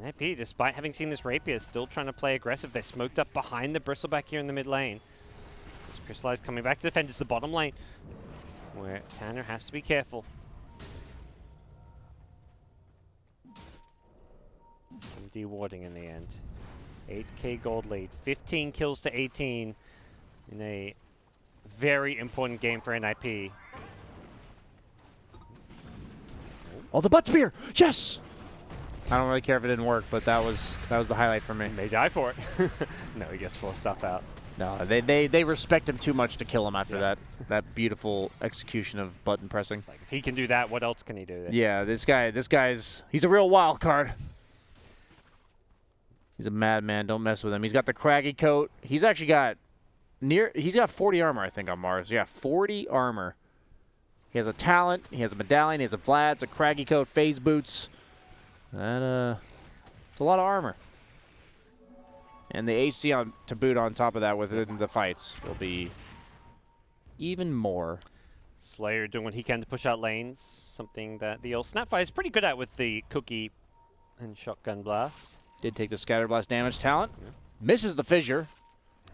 NIP, despite having seen this Rapier, still trying to play aggressive. They're smoked up behind the Bristleback here in the mid lane. This Crystallize coming back to defend. It's the bottom lane, where Tanner has to be careful. Some dewarding in the end. 8k gold lead. 15 kills to 18 in a very important game for NIP. Oh, the butt spear! Yes! I don't really care if it didn't work, but that was the highlight for me. They die for it. No, he gets 4 stuff out. No, they respect him too much to kill him after that beautiful execution of button pressing. Like if he can do that, what else can he do then? Yeah, he's a real wild card. He's a madman. Don't mess with him. He's got the craggy coat. He's actually got he's got 40 armor, I think, on Mars. Yeah, 40 armor. He has a talent. He has a medallion. He has a Vlad's, a craggy coat, phase boots. That it's a lot of armor. And the AC to boot on top of that within the fights will be even more. Slayer doing what he can to push out lanes, something that the old Snapfire is pretty good at with the cookie and shotgun blast. Did take the scatter blast damage talent. Misses the fissure.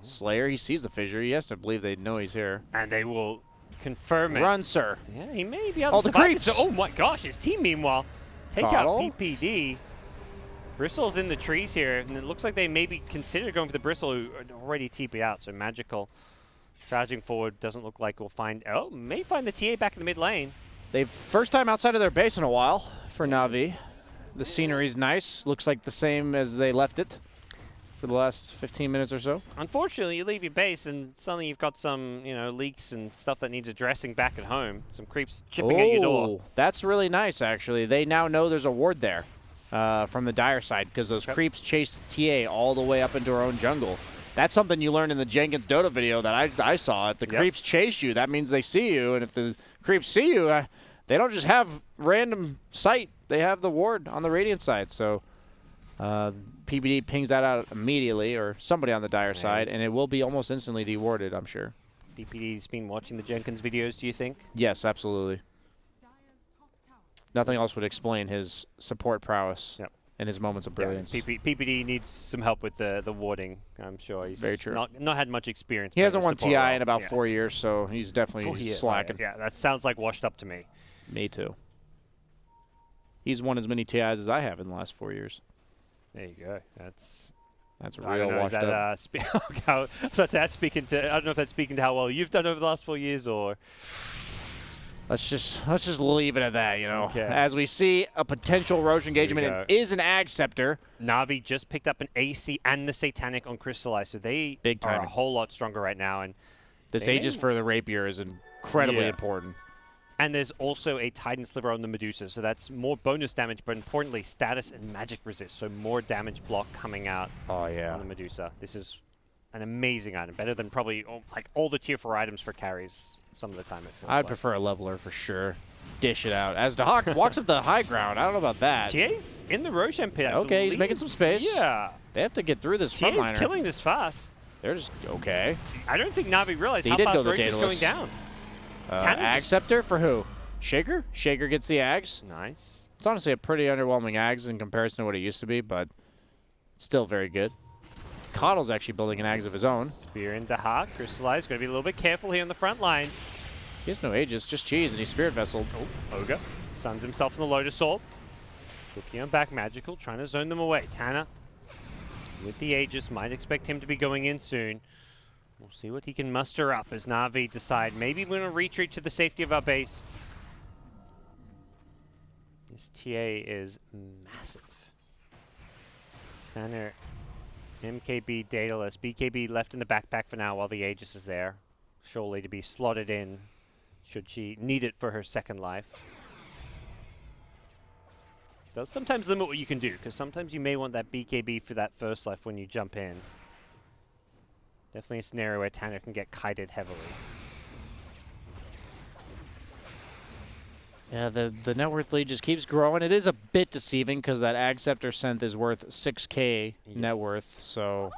Slayer, he sees the fissure. He has to believe they know he's here. And they will confirm it. Run, sir. Yeah, he may be able to survive. the creeps. Oh my gosh, his team meanwhile take out PPD. Bristle's in the trees here, and it looks like they maybe consider going for the Bristle, who are already TP out, so Magical charging forward doesn't look like we'll find... Oh, may find the TA back in the mid lane. They've first time outside of their base in a while for Na'Vi. The scenery's nice. Looks like the same as they left it for the last 15 minutes or so. Unfortunately, you leave your base, and suddenly you've got some, leaks and stuff that needs addressing back at home. Some creeps chipping at your door. That's really nice, actually. They now know there's a ward there. From the Dire side, because those creeps chased TA all the way up into our own jungle. That's something you learned in the Jenkins Dota video that I saw. If the creeps chase you, that means they see you, and if the creeps see you, they don't just have random sight. They have the ward on the Radiant side, so PBD pings that out immediately, or somebody on the Dire side, and it will be almost instantly dewarded, I'm sure. PPD's been watching the Jenkins videos, do you think? Yes, absolutely. Nothing else would explain his support prowess and his moments of brilliance. PPD needs some help with the warding, I'm sure. He's very true. Not had much experience. He hasn't won TI in about 4 years, so he's definitely slacking. Yeah, that sounds like washed up to me. Me too. He's won as many TIs as I have in the last 4 years. There you go. That's real washed up. I don't know if that's speaking to how well you've done over the last 4 years, or... Let's just leave it at that, you know. Okay. As we see a potential Roche engagement, go. it is an Ag Scepter. Na'Vi just picked up an AC and the Satanic on Crystallize, so they are a whole lot stronger right now. And this Aegis for the Rapier is incredibly important. And there's also a Titan Sliver on the Medusa, so that's more bonus damage, but importantly, status and magic resist, so more damage block coming out on the Medusa. This is an amazing item, better than probably like all the tier 4 items for carries some of the time. I'd prefer a leveler for sure. Dish it out. As Dahak walks up the high ground, I don't know about that. TA's in the Roshan pit. Okay, he's making some space. Yeah. They have to get through this front liner. TA's killing this fast. They're just okay. I don't think Na'Vi realized how fast Roche is going down. Ag Scepter for who? Shaker? Shaker gets the Ags. Nice. It's honestly a pretty underwhelming Ags in comparison to what it used to be, but still very good. Coddle's actually building an Ags of his own. Spear into Hawk. Crystallize. Going to be a little bit careful here on the front lines. He has no Aegis, just cheese, and he's Spirit Vesseled. Oh, Ogre suns himself in the Lotus Orb. Looking on back Magical, trying to zone them away. Tanner with the Aegis, might expect him to be going in soon. We'll see what he can muster up as Na'Vi decide maybe we're going to retreat to the safety of our base. This TA is massive. Tanner, MKB, Daedalus, BKB left in the backpack for now while the Aegis is there. Surely to be slotted in should she need it for her second life. Does sometimes limit what you can do, because sometimes you may want that BKB for that first life when you jump in. Definitely a scenario where Tanner can get kited heavily. Yeah, the net worth lead just keeps growing. It is a bit deceiving because that Ag Scepter synth is worth 6K net worth, so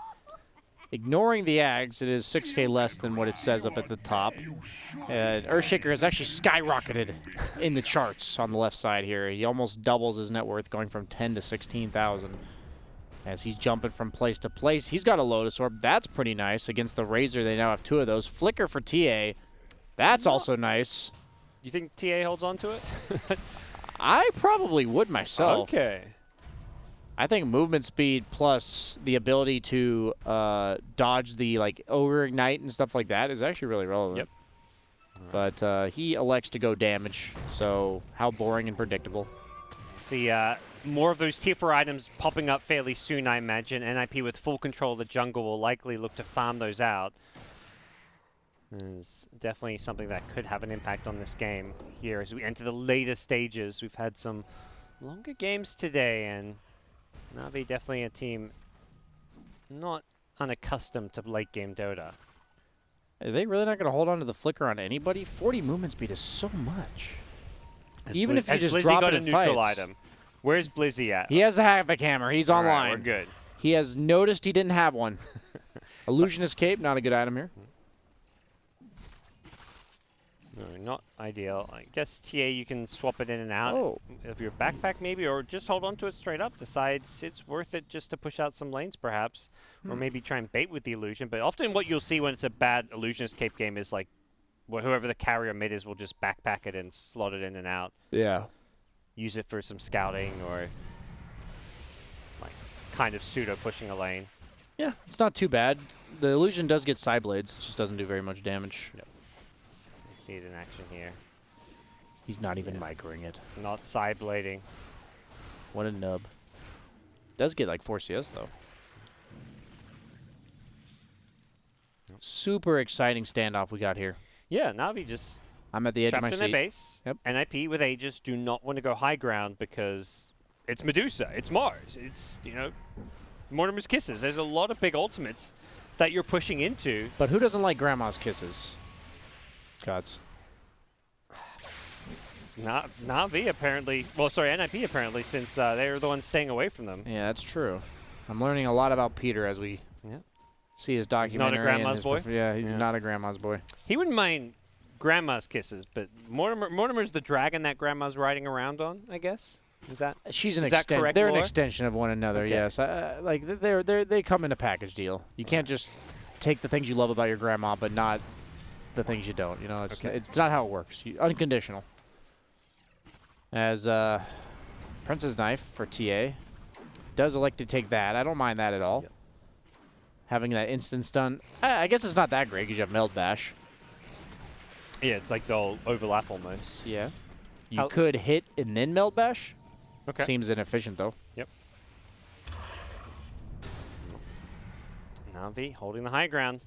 ignoring the Ags, it is 6K less than what it says up at the top. Earthshaker has actually skyrocketed in the charts on the left side here. He almost doubles his net worth, going from 10 to 16,000. As he's jumping from place to place. He's got a Lotus Orb. That's pretty nice. Against the Razor, they now have 2 of those. Flicker for TA. That's also nice. You think TA holds on to it? I probably would myself. Okay. I think movement speed plus the ability to dodge the Ogre Ignite and stuff like that is actually really relevant. Yep. But he elects to go damage, so how boring and predictable. See, more of those tier 4 items popping up fairly soon, I imagine. NIP with full control of the jungle will likely look to farm those out. Is definitely something that could have an impact on this game here as we enter the later stages. We've had some longer games today, and Na'Vi definitely a team not unaccustomed to late game Dota. Are they really not going to hold on to the flicker on anybody? 40 movement speed is so much. Even if you just drop it in a neutral fights. item. Where's Blizzy at? He has the Havoc Hammer. He's online. We're good. He has noticed he didn't have one. Illusionist Cape, not a good item here. No, not ideal. I guess TA, you can swap it in and out of your backpack maybe, or just hold on to it straight up. Decides it's worth it just to push out some lanes perhaps, or maybe try and bait with the illusion. But often what you'll see when it's a bad Illusionist Cape game is like whoever the carrier mid is will just backpack it and slot it in and out. Yeah. Use it for some scouting or like kind of pseudo pushing a lane. Yeah, it's not too bad. The illusion does get side blades, it just doesn't do very much damage. Yep. See it in action here. He's not even microing it. Not side blading. What a nub. Does get like 4 CS though. Yep. Super exciting standoff we got here. Yeah, Na'Vi just I'm at the edge of my seat. Trapped in their base. Yep. NIP with Aegis do not want to go high ground because it's Medusa, it's Mars, it's, you know, Mortimer's Kisses. There's a lot of big ultimates that you're pushing into. But who doesn't like Grandma's Kisses? Gods. Na'Vi apparently, well, sorry, NIP apparently, since they're the ones staying away from them. Yeah, that's true. I'm learning a lot about Peter as we see his documentary. He's not a grandma's boy? Yeah, he's not a grandma's boy. He wouldn't mind Grandma's Kisses, but Mortimer's the dragon that Grandma's riding around on, I guess. Is that? She's an extension. They're an extension of one another. Okay. Yes, like they come in a package deal. You can't just take the things you love about your grandma, but not the things you don't. You know, it's not how it works. Unconditional. As Prince's Knife for TA does elect to take that. I don't mind that at all. Yep. Having that instant stun, I guess it's not that great because you have Meld Bash. Yeah, it's like they'll overlap almost. Yeah. You could hit and then meld bash. Okay. Seems inefficient, though. Yep. Na'Vi holding the high ground.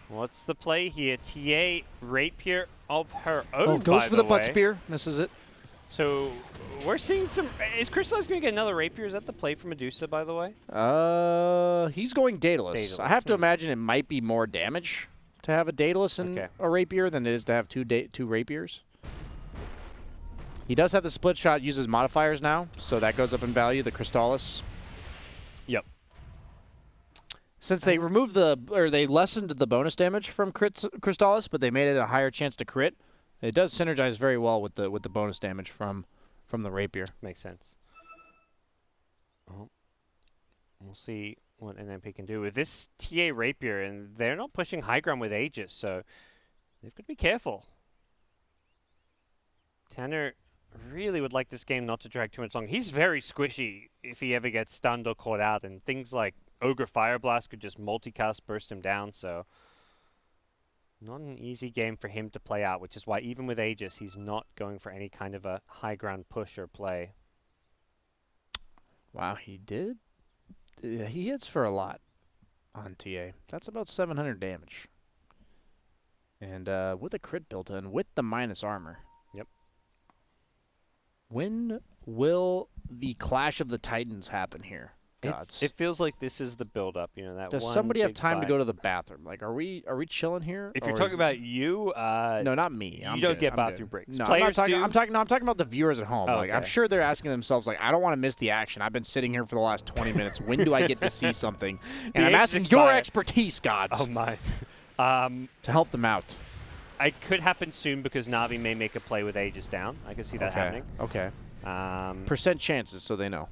What's the play here? TA rapier of her own. Oh, goes by for the butt way. spear. Misses it. So we're seeing some. Is Crystallize going to get another rapier? Is that the play for Medusa, by the way? He's going Daedalus. I have to imagine it might be more damage to have a Daedalus and a rapier than it is to have two rapiers. He does have the split shot, uses modifiers now, so that goes up in value, the Crystallis. Yep. Since they removed they lessened the bonus damage from Crystallis, but they made it a higher chance to crit, it does synergize very well with the bonus damage from the rapier. Makes sense. Well, we'll see what NMP can do with this TA rapier, and they're not pushing high ground with Aegis, so they've got to be careful. Tanner really would like this game not to drag too much longer. He's very squishy if he ever gets stunned or caught out, and things like Ogre Fire Blast could just multicast, burst him down, so not an easy game for him to play out, which is why even with Aegis, he's not going for any kind of a high ground push or play. Wow, he did? He hits for a lot on TA. That's about 700 damage. And with a crit built in, with the minus armor. Yep. When will the Clash of the Titans happen here? It feels like this is the build-up, you know. That does one somebody have big time fight. to go to the bathroom? Like, are we chilling here? If you're talking about you, no, not me. You don't get bathroom breaks. No, Players I'm do. I'm talking about the viewers at home. Oh, like, okay. I'm sure they're asking themselves, like, I don't want to miss the action. I've been sitting here for the last 20 minutes. When do I get to see something? And I'm asking your expertise, gods. Oh my. To help them out. It could happen soon because Na'Vi may make a play with Aegis down. I could see that happening. Okay. Percent chances, so they know.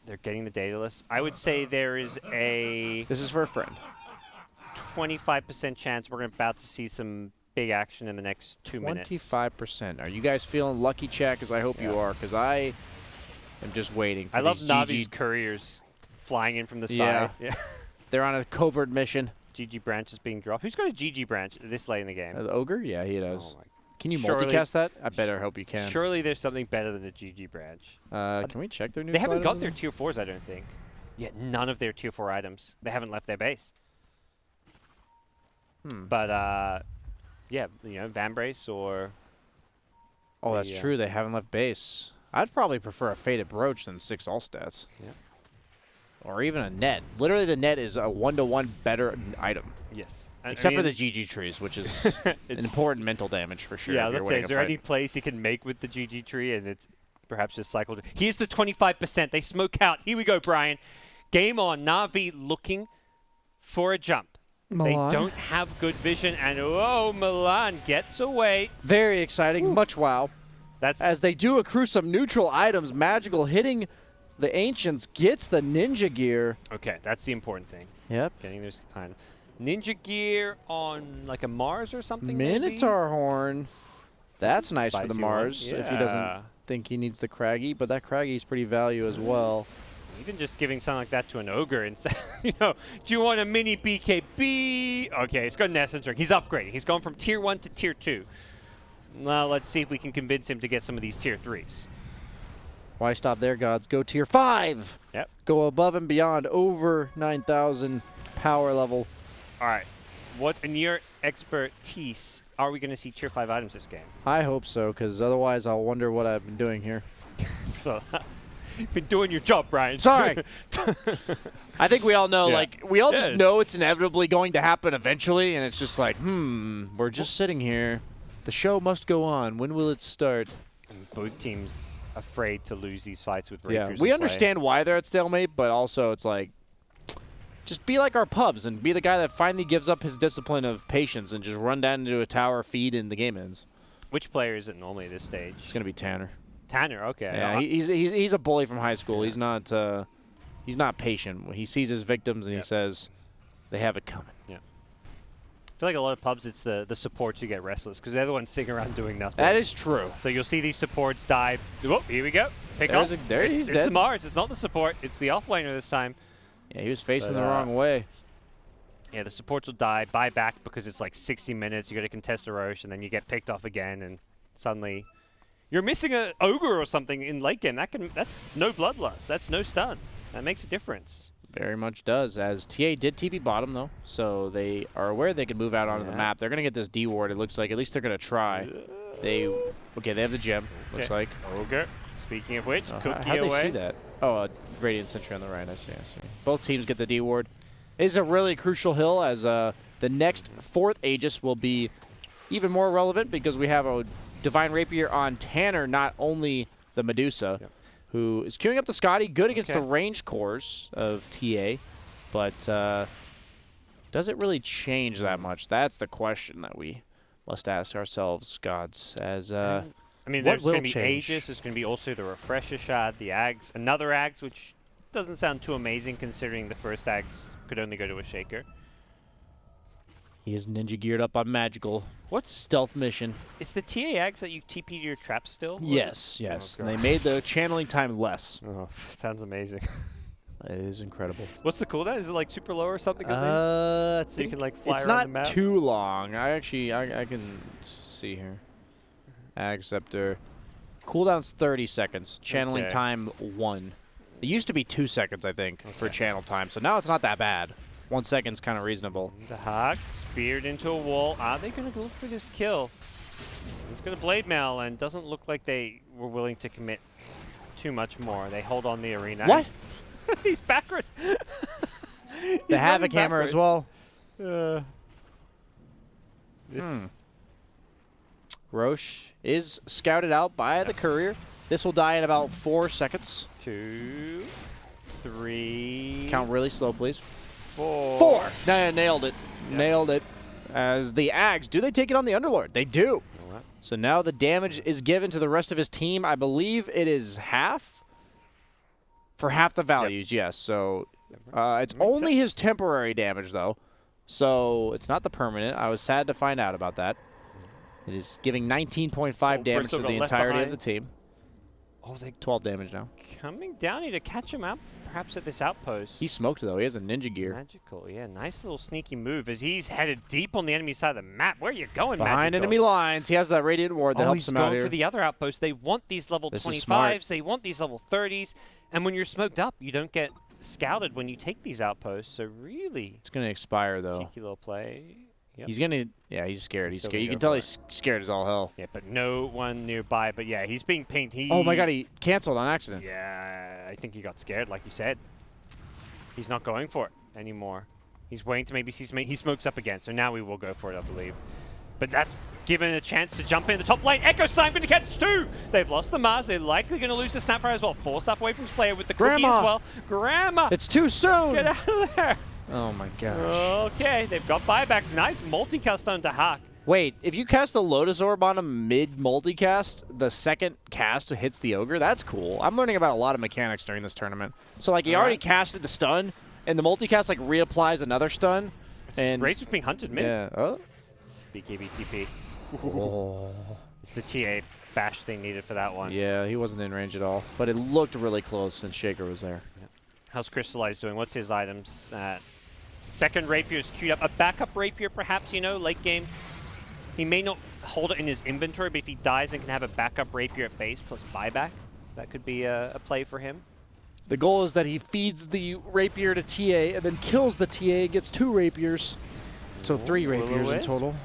They're getting the Daedalus. I would say there is a... This is for a friend. 25% chance we're about to see some big action in the next 2 minutes. 25%. Are you guys feeling lucky, chat? Because I hope you are, because I am just waiting for I love these Na'Vi's GG couriers flying in from the side. Yeah. They're on a covert mission. GG branch is being dropped. Who's got a GG branch this late in the game? The Ogre? Yeah, he does. Oh my. Can you multicast that? I better hope you can. Surely there's something better than a GG branch. Can we check their new They haven't slide got over their there? tier 4s, I don't think. Yet none of their tier 4 items. They haven't left their base. But, yeah, you know, Vambrace or... Oh, that's true. They haven't left base. I'd probably prefer a Faded Brooch than 6 all stats. Yeah. Or even a net. Literally, the net is a 1-to-1 better item. Yes. Except for the GG trees, which is an important mental damage for sure. Yeah, let's say, is there any plays he can make with the GG tree and it's perhaps just cycled? Here's the 25%. They smoke out. Here we go, Brian. Game on. Na'Vi looking for a jump. Milan. They don't have good vision, and Milan gets away. Very exciting. Much wow. That's as they do accrue some neutral items. Magical hitting the Ancients gets the ninja gear. Okay, that's the important thing. Yep. Getting those kind of ninja gear on like a Mars or something. Minotaur maybe? horn. That's nice for the spicy Mars one. if he doesn't think he needs the Craggy, but that Craggy's pretty value as well. Even just giving something like that to an Ogre and say, you know, do you want a mini BKB? Okay, it's got an Essence Ring. He's upgrading. He's gone from tier 1 to tier 2. Now let's see if we can convince him to get some of these tier 3s. Why stop there, gods? Go tier 5. Yep. Go above and beyond, over 9,000 power level. All right. What, in your expertise, are we going to see tier 5 items this game? I hope so, because otherwise I'll wonder what I've been doing here. So, you've been doing your job, Brian. Sorry. I think we all know, like, we all just know it's inevitably going to happen eventually, and it's just like, we're just sitting here. The show must go on. When will it start? And both teams afraid to lose these fights with Rapiers. Yeah, we understand why they're at stalemate, but also it's like, just be like our pubs and be the guy that finally gives up his discipline of patience and just run down into a tower, feed, and the game ends. Which player is it normally at this stage? It's going to be Tanner. Tanner, okay. Yeah, he's a bully from high school. He's not patient. He sees his victims and he says, they have it coming. Yeah. I feel like a lot of pubs, it's the supports who get restless because they're the ones sitting around doing nothing. That is true. So you'll see these supports die. Whoop, here we go. Pick up. He's It's the Mars. It's not the support. It's the offlaner this time. Yeah, he was facing the wrong way. Yeah, the supports will die, buy back because it's like 60 minutes. You got to contest a Roche, and then you get picked off again, and suddenly you're missing a Ogre or something in late game. That's no bloodlust. That's no stun. That makes a difference. Very much does, as TA did TP bottom, though, so they are aware they can move out onto the map. They're going to get this D ward, it looks like. At least they're going to try. Okay, they have the gem, looks like. Ogre. Speaking of which, Cookie how'd away. they see that? Oh, Radiant Sentry on the right, I see. Both teams get the D ward. It is a really crucial hill, as the next 4th Aegis will be even more relevant because we have a Divine Rapier on Tanner, not only the Medusa, who is queuing up the Scotty, good against the range cores of TA, but does it really change that much? That's the question that we must ask ourselves, gods. As I mean, there's going to be Aegis, there's going to be also the Refresher Shard, the Ags, another Ags, which doesn't sound too amazing considering the first Ags could only go to a Shaker. He is ninja geared up on magical. What's stealth mission? It's the TA Ags that you TP to your traps still? Yes. Oh, and they made the channeling time less. Oh, sounds amazing. It is incredible. What's the cooldown? Is it like super low or something on these? So you can like fly it's around the map? not too long. I can see here. Ag Scepter. Cooldown's 30 seconds. Channeling time 1. It used to be 2 seconds, I think, for channel time. So now it's not that bad. 1 second's kind of reasonable. The Hawk speared into a wall. Are they going to look for this kill? He's got a Blade Mail, and doesn't look like they were willing to commit too much more. They hold on the arena. What? He's backwards. The Havoc Hammer as well. Roche is scouted out by the courier. This will die in about 4 seconds. 2, 3. Count really slow, please. 4. Nailed it. Nailed it. As the Ags, do they take it on the Underlord? They do. So now the damage is given to the rest of his team. I believe it is half. For half the values, yes. So it's only his temporary damage, though. So it's not the permanent. I was sad to find out about that. It is giving 19.5 damage to the entirety of the team. Oh, they 12 damage now. Coming down here to catch him out, perhaps at this outpost. He smoked, though. He has a ninja gear. Magical, yeah. Nice little sneaky move as he's headed deep on the enemy side of the map. Where are you going, Behind Magical? enemy lines. He has that Radiant Ward that helps him out here. He's going for the other outpost. They want these level 25s. They want these level 30s. And when you're smoked up, you don't get scouted when you take these outposts. So really... It's going to expire, though. Cheeky little play. Yep. He's going to... Yeah, he's scared. He's scared. You can tell he's scared as all hell. Yeah, but no one nearby. But yeah, he's being pinged. Oh my god, he canceled on accident. Yeah, I think he got scared, like you said. He's not going for it anymore. He's waiting to maybe see he smokes up again. So now we will go for it, I believe. But that's given a chance to jump in the top lane. Echo Sign going to catch 2. They've lost the Mars. They're likely going to lose the Snapfire as well. 4 stuff away from Slayer with the Cookie as well. Grandma! It's too soon! Get out of there! Oh my gosh. Okay, they've got buybacks. Nice multicast on to Hawk. Wait, if you cast the Lotus Orb on him mid-multicast, the second cast hits the Ogre? That's cool. I'm learning about a lot of mechanics during this tournament. So, like, he already casted the stun, and the multicast, like, reapplies another stun. And Raze was being hunted mid. Yeah. Oh. BKB TP. Oh. It's the TA bash thing needed for that one. Yeah, he wasn't in range at all. But it looked really close since Shaker was there. Yep. How's Crystallize doing? What's his items? Second Rapier's queued up. A backup Rapier, perhaps, you know, late game. He may not hold it in his inventory, but if he dies and can have a backup Rapier at base plus buyback, that could be a play for him. The goal is that he feeds the Rapier to TA and then kills the TA, gets 2 Rapiers. So 3 Rapiers in total.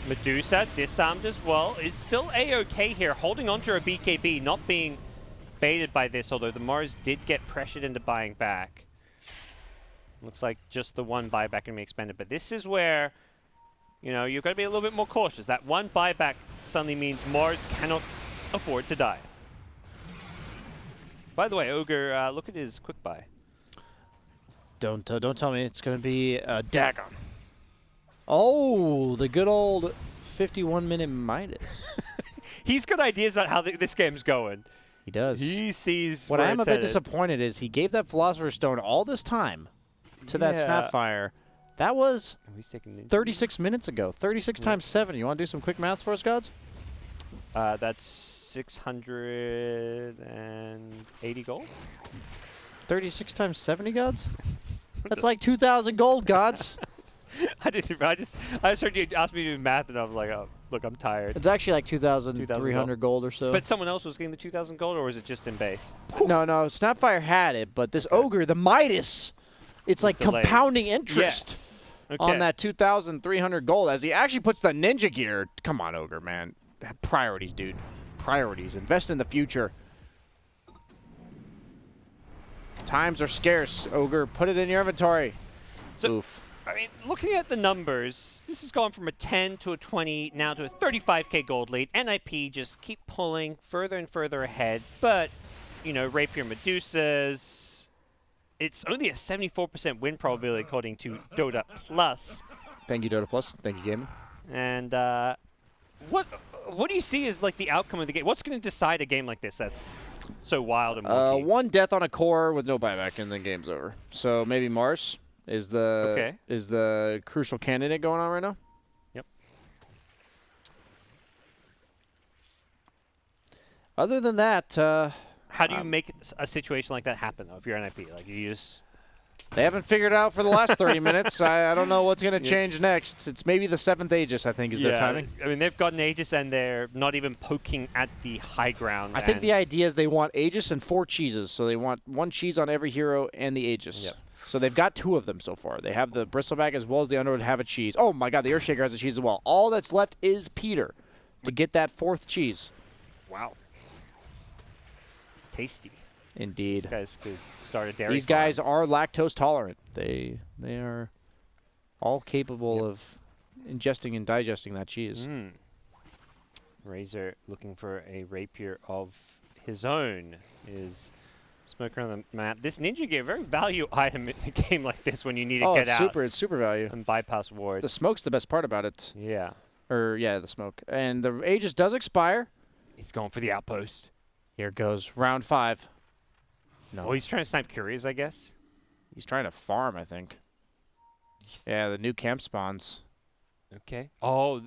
Medusa, disarmed as well, is still A-okay here, holding on to a BKB, not being baited by this, although the Mars did get pressured into buying back. Looks like just the one buyback can be expended, but this is where, you know, you've got to be a little bit more cautious. That one buyback suddenly means Mars cannot afford to die. By the way, Ogre, look at his quick buy. Don't tell me it's going to be a Dagon. Oh, the good old 51-minute Midas. He's got ideas about how this game's going. He does. He sees what where I'm it's a bit headed. disappointed is he gave that Philosopher's Stone all this time to that Snapfire. That was 36 minutes ago. 36 times 7. You want to do some quick maths for us, gods? That's 680 gold. 36 times 70, gods? That's like 2,000 gold, gods. I didn't. I just heard you ask me to do math, and I was like, oh, look, I'm tired. It's actually like 2,300 gold or so. But someone else was getting the 2,000 gold, or was it just in base? No, Snapfire had it, but this Ogre, the Midas, it's like compounding interest on that 2,300 gold as he actually puts the ninja gear. Come on, Ogre, man. Priorities, dude. Priorities. Invest in the future. Times are scarce, Ogre. Put it in your inventory. So, Oof. I mean, looking at the numbers, this has gone from a 10 to a 20, now to a 35k gold lead. NIP just keep pulling further and further ahead. But, you know, Rapier Medusas, it's only a 74% win probability according to Dota Plus. Thank you, Dota Plus. Thank you, gaming. And what do you see as like the outcome of the game? What's going to decide a game like this that's so wild and wonky? One death on a core with no buyback, and then game's over. So maybe Mars is the crucial candidate going on right now. Yep. Other than that, how do you make a situation like that happen though? If you're NIP, like you just they haven't figured out for the last 30 minutes. I don't know what's going to change next. It's maybe the 7th Aegis, I think, is their timing. I mean, they've got an Aegis and they're not even poking at the high ground. I think the idea is they want Aegis and 4 cheeses, so they want 1 cheese on every hero and the Aegis. Yep. So they've got 2 of them so far. They have the Bristleback as well as the Underwood have a cheese. Oh my god, the Earthshaker has a cheese as well. All that's left is Peter to get that 4th cheese. Wow. Tasty. Indeed. These guys could start a dairy These guys are lactose tolerant. They are all capable of ingesting and digesting that cheese. Razor looking for a rapier of his own is smoking around the map. This ninja gear, very value item in a game like this when you need to get out. It's super value. And bypass wards. The smoke's the best part about it. Yeah. The smoke. And the Aegis does expire. He's going for the outpost. Here goes round 5. No. Oh, he's trying to snipe Couriers, I guess. He's trying to farm, I think. Yeah, the new camp spawns. Okay. Oh,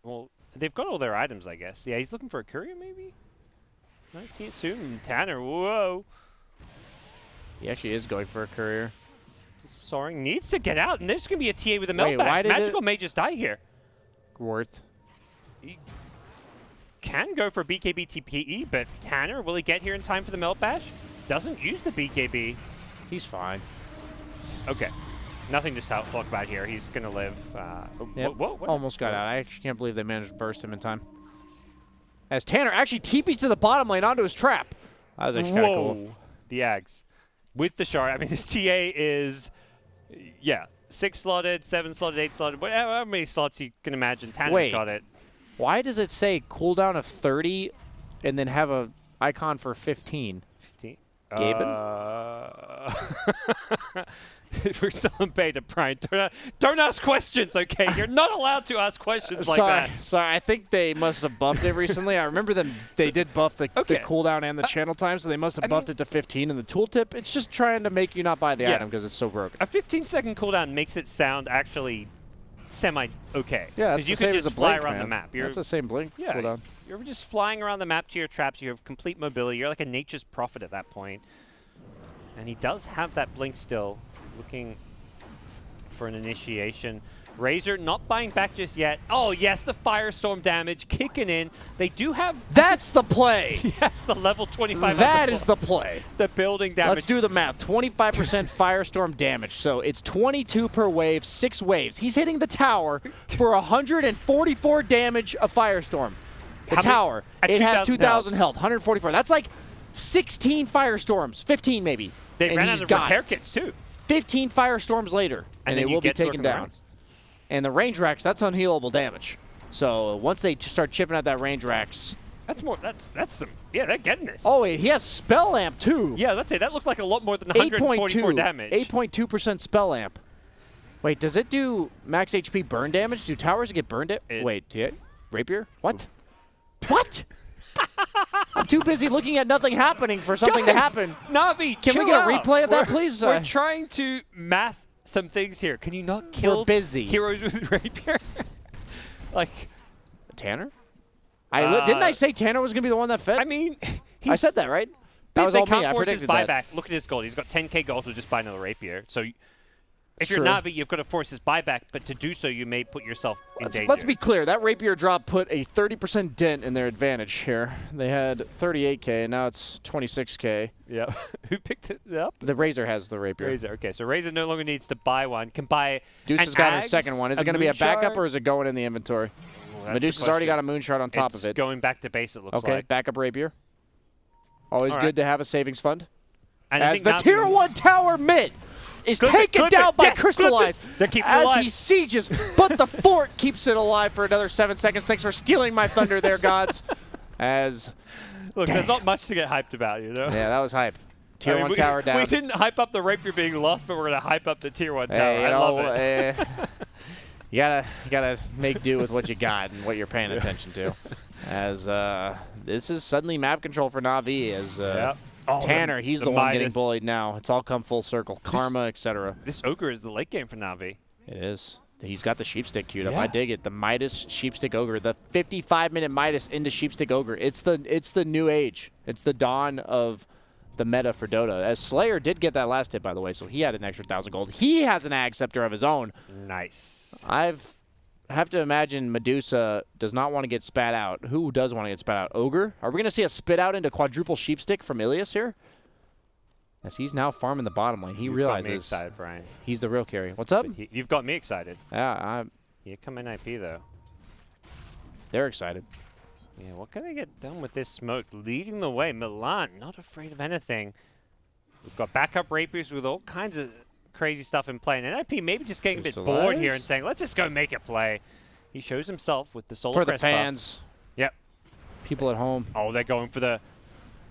well, they've got all their items, I guess. Yeah, he's looking for a courier, maybe? Might see it soon. Tanner, whoa. He actually is going for a courier. Soaring needs to get out, and there's going to be a TA with a meltback. Magical may just die here. Worth. He can go for BKB TPE, but Tanner, will he get here in time for the melt bash? Doesn't use the BKB. He's fine. Okay. Nothing to talk about here. He's going to live. Yep. What? Almost got out. I actually can't believe they managed to burst him in time. As Tanner actually TPs to the bottom lane onto his trap. That was actually kind of cool. The Ags. With the shard. I mean, this TA is, 6 slotted, 7 slotted, 8 slotted. However many slots you can imagine. Tanner's got it. Why does it say cooldown of 30 and then have a icon for 15? 15? Gaben? We're still in beta, Brian. Don't ask questions, okay? You're not allowed to ask questions like that. Sorry, I think they must have buffed it recently. I remember they did buff the cooldown and the channel time, so they must have buffed it to 15 in the tooltip. It's just trying to make you not buy the item because it's so broken. A 15-second cooldown makes it sound actually semi-okay. Yeah, because you can just fly around the map. That's the same blink cooldown. You're just flying around the map to your traps. You have complete mobility. You're like a nature's prophet at that point. And he does have that blink still. Looking for an initiation. Razor not buying back just yet. Oh, yes, the Firestorm damage kicking in. They do have... That's the play! Yes, the level 25. That is the play. The building damage. Let's do the math. 25% Firestorm damage. So it's 22 per wave, 6 waves. He's hitting the tower for 144 damage of Firestorm. The tower. It has 2,000 health. 144. That's like 16 Firestorms. 15 maybe. They ran out of repair kits too. 15 Firestorms later, and it will be taken down. And the range racks, that's unhealable damage. So once they start chipping at that range racks... That's some... Yeah, they're getting this. Oh, wait, he has Spell Amp too. Yeah, let's say that looked like a lot more than 144 damage. 8.2% Spell Amp. Wait, does it do max HP burn damage? Do towers get burned? Wait, Rapier? What? What? I'm too busy looking at nothing happening for something to happen. Navi, can we get a replay of that, please? We're trying to math some things here. Can you not kill heroes with Rapier? Like Tanner? Didn't I say Tanner was going to be the one that fed? I mean, I said that, right? That was all me. I predicted that. Look at his gold. He's got 10k gold to just buy another Rapier. So If you're Navi, you've got to force his buyback, but to do so, you may put yourself in danger. Let's be clear. That Rapier drop put a 30% dent in their advantage here. They had 38K, and now it's 26K. Yeah. Who picked it up? The Razor has the Rapier. Razor. Okay, so Razor no longer needs to buy one. Can buy Deuce has got her second one. Is it going to be a backup, or is it going in the inventory? Medusa's already got a Moonshard on top of it. It's going back to base, it looks like. Okay, backup Rapier. Always good to have a savings fund. And as the Tier 1 tower mid is taken down by Crystallize as he sieges, but the fort keeps it alive for another 7 seconds. Thanks for stealing my thunder there, gods. Look, there's not much to get hyped about, you know? Yeah, that was hype. Tier 1 tower down. We didn't hype up the Rapier being lost, but we're going to hype up the Tier 1 tower. I love it. You gotta make do with what you got and what you're paying attention to. As this is suddenly map control for Na'Vi as Tanner, he's the one getting bullied now. It's all come full circle. Karma, etc. This Ogre is the late game for Na'Vi. It is. He's got the Sheepstick queued up. I dig it. The Midas Sheepstick Ogre. The 55-minute Midas into Sheepstick Ogre. It's the new age. It's the dawn of the meta for Dota. As Slayer did get that last hit, by the way, so he had an extra 1,000 gold. He has an Ag Scepter of his own. Nice. Have to imagine Medusa does not want to get spat out. Who does want to get spat out? Ogre? Are we going to see a spit out into quadruple Sheepstick from Ilias here? As he's now farming the bottom lane. He realizes got me excited, Brian. He's the real carry. What's up? You've got me excited. Yeah, Here come NIP, though. They're excited. Yeah, what can they get done with this smoke? Leading the way, Milan, not afraid of anything. We've got backup Rapiers with all kinds of crazy stuff in play. And NIP maybe just getting a bit bored here and saying, let's just go make a play. He shows himself with the solar for the fans. Yep. People at home. Oh, they're going for the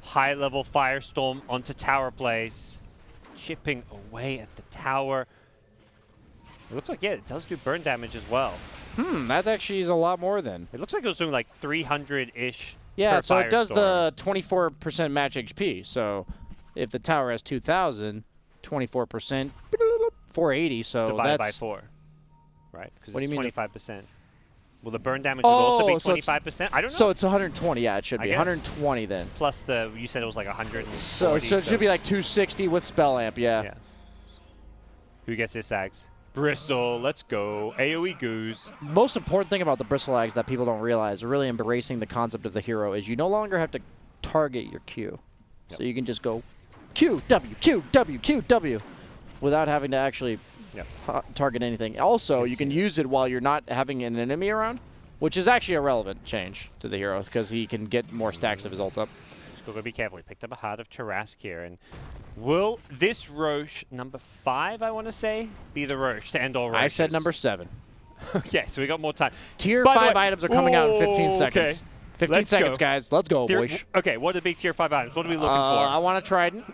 high-level Firestorm onto tower plays. Chipping away at the tower. It looks like, yeah, it does do burn damage as well. That actually is a lot more then. It looks like it was doing like 300-ish. Yeah, so it does the 24% match HP. So if the tower has 2,000, 24%, 480. So divided by 4, right? Because it's 25%. Will the burn damage would also be 25%? I don't know. So it's 120. Yeah, it should be 120 then. Plus you said it was like 100. So it should be like 260 with spell amp. Yeah. Who gets this Ags? Bristle, let's go. AoE goose. Most important thing about the Bristle Ags that people don't realize, really embracing the concept of the hero, is you no longer have to target your Q. So you can just go Q, W, Q, W, Q, W without having to actually target anything. Also, you can use it while you're not having an enemy around, which is actually a relevant change to the hero because he can get more stacks of his ult up. Just gotta be careful. He picked up a Heart of Tarask here, and will this Roche, number 5, I want to say, be the Roche to end all Roches? I said number 7. Okay, so we got more time. Tier 5 items are coming out in 15 seconds. Okay. 15 seconds, guys. Let's go, boys. Okay, what are the big Tier 5 items? What are we looking for? I want a Trident.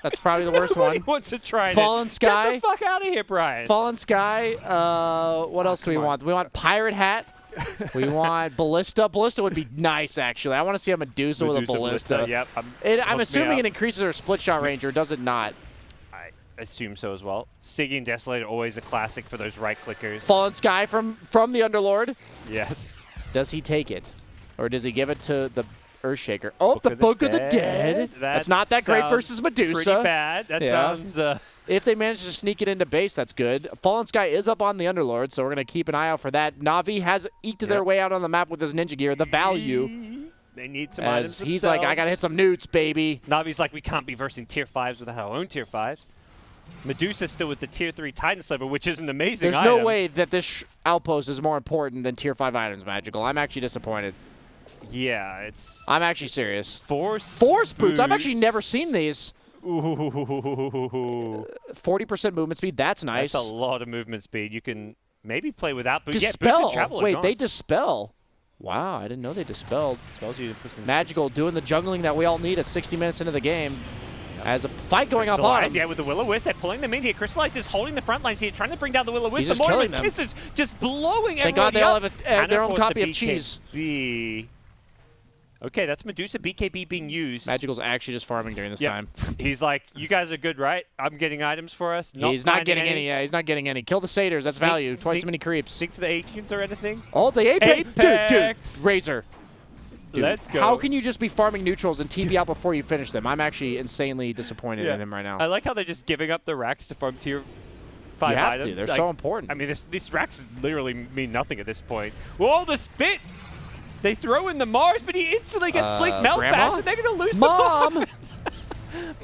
That's probably the worst one. Wants a Trident. Fallen Sky. Get the fuck out of here, Brian. Fallen Sky. What else do we want? We want Pirate Hat. We want Ballista. Ballista would be nice, actually. I want to see a Medusa with a Ballista. Yep. I'm assuming it increases her split shot range, or does it not? I assume so as well. Stygian Desolator, always a classic for those right clickers. Fallen Sky from the Underlord. Yes. Does he take it? Or does he give it to the Earthshaker? Oh, the Book of the Dead. That's not that great versus Medusa. Pretty bad. That sounds... If they manage to sneak it into base, that's good. Fallen Sky is up on the Underlord, so we're going to keep an eye out for that. Na'Vi has eked their way out on the map with his ninja gear. The value. They need some items He's like, I got to hit some newts, baby. Na'Vi's like, we can't be versing Tier 5s without our own Tier 5s. Medusa's still with the Tier 3 Titan Sliver, which is an amazing item. There's no way that this outpost is more important than Tier 5 items, Magical. I'm actually disappointed. Yeah, it's... I'm actually serious. Force boots. I've actually never seen these. Ooh. 40% movement speed. That's nice. That's a lot of movement speed. You can maybe play without boots. Dispel. Yeah, boots and travel Wait, they dispel. Wow, I didn't know they dispelled. Dispels you to put some Magical doing the jungling that we all need at 60 minutes into the game. As a fight going up on him. Yeah, with the Will-O-Wisp, they're pulling them in here. Crystallize is holding the front lines here, trying to bring down the Will-O-Wisp. He's the more of his them. kisses, just blowing Thank God they all have their own copy of cheese. Okay, that's Medusa BKB being used. Magical's actually just farming during this time. He's like, you guys are good, right? I'm getting items for us. He's not getting any. Yeah, he's not getting any. Kill the satyrs. That's value. Twice as many creeps. Sync to the Ancients or anything? Oh, the Apex. Dude. Razor. Dude, let's go. How can you just be farming neutrals and TP out before you finish them? I'm actually insanely disappointed in him right now. I like how they're just giving up the racks to farm tier 5 you have items. to. They're so important. I mean, these racks literally mean nothing at this point. Whoa, the spit! They throw in the Mars, but he instantly gets Blink Melt Bash, and they're going to lose the Mars.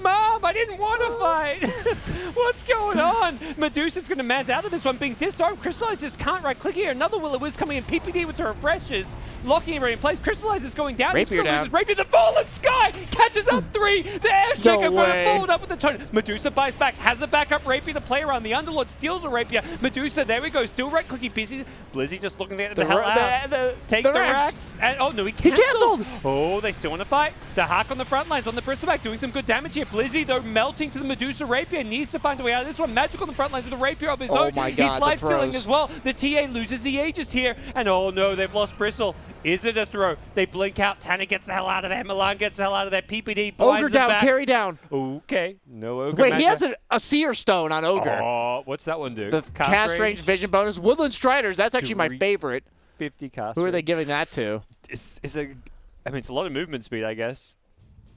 Mom, I didn't want to fight. What's going on? Medusa's going to man out of this one, being disarmed. Crystallizes can't right-click here. Another Will-O-Wisp coming in. PPD with the refreshes, locking everybody in place. Crystallizes going down. Rapier down. Rapier, the Fallen Sky catches up 3. The Air Shaker followed up with the turn. Medusa buys back, has a backup Rapier to play around. The Underlord steals a Rapier. Medusa, there we go, still right-clicking busy. Blizzy just looking to get the hell out. Take the racks. And, oh, no, he canceled. Oh, they still want to fight. The Hack on the front lines on the Bristleback doing some good damage here. Blizzy, though, melting to the Medusa Rapier, needs to find a way out of this one. Magic on the front lines with a Rapier of his own. Oh my God, he's life-stealing as well. The TA loses the Aegis here, and oh no, they've lost Bristle. Is it a throw? They blink out. Tanner gets the hell out of there. Milan gets the hell out of there. PPD blinds Ogre down, back. carry down. Okay, no Ogre. Wait, he has a Seer Stone on Ogre. Oh, what's that one do? The cast range vision bonus. Woodland Striders, that's actually my favorite. 50 cast Who are they range. giving that to? I mean, it's a lot of movement speed, I guess.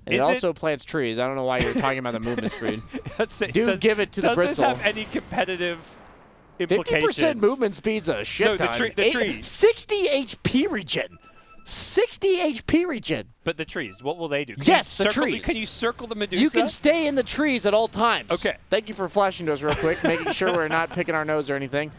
And it also plants trees. I don't know why you're talking about the movement speed. Dude, give it to the Bristle. Does this have any competitive implications? 50% movement speed's a shit ton. The trees. 60 HP regen. 60 HP regen. But the trees, what will they do? Yes, the trees. Can you circle the Medusa? You can stay in the trees at all times. Okay. Thank you for flashing to us real quick, making sure we're not picking our nose or anything.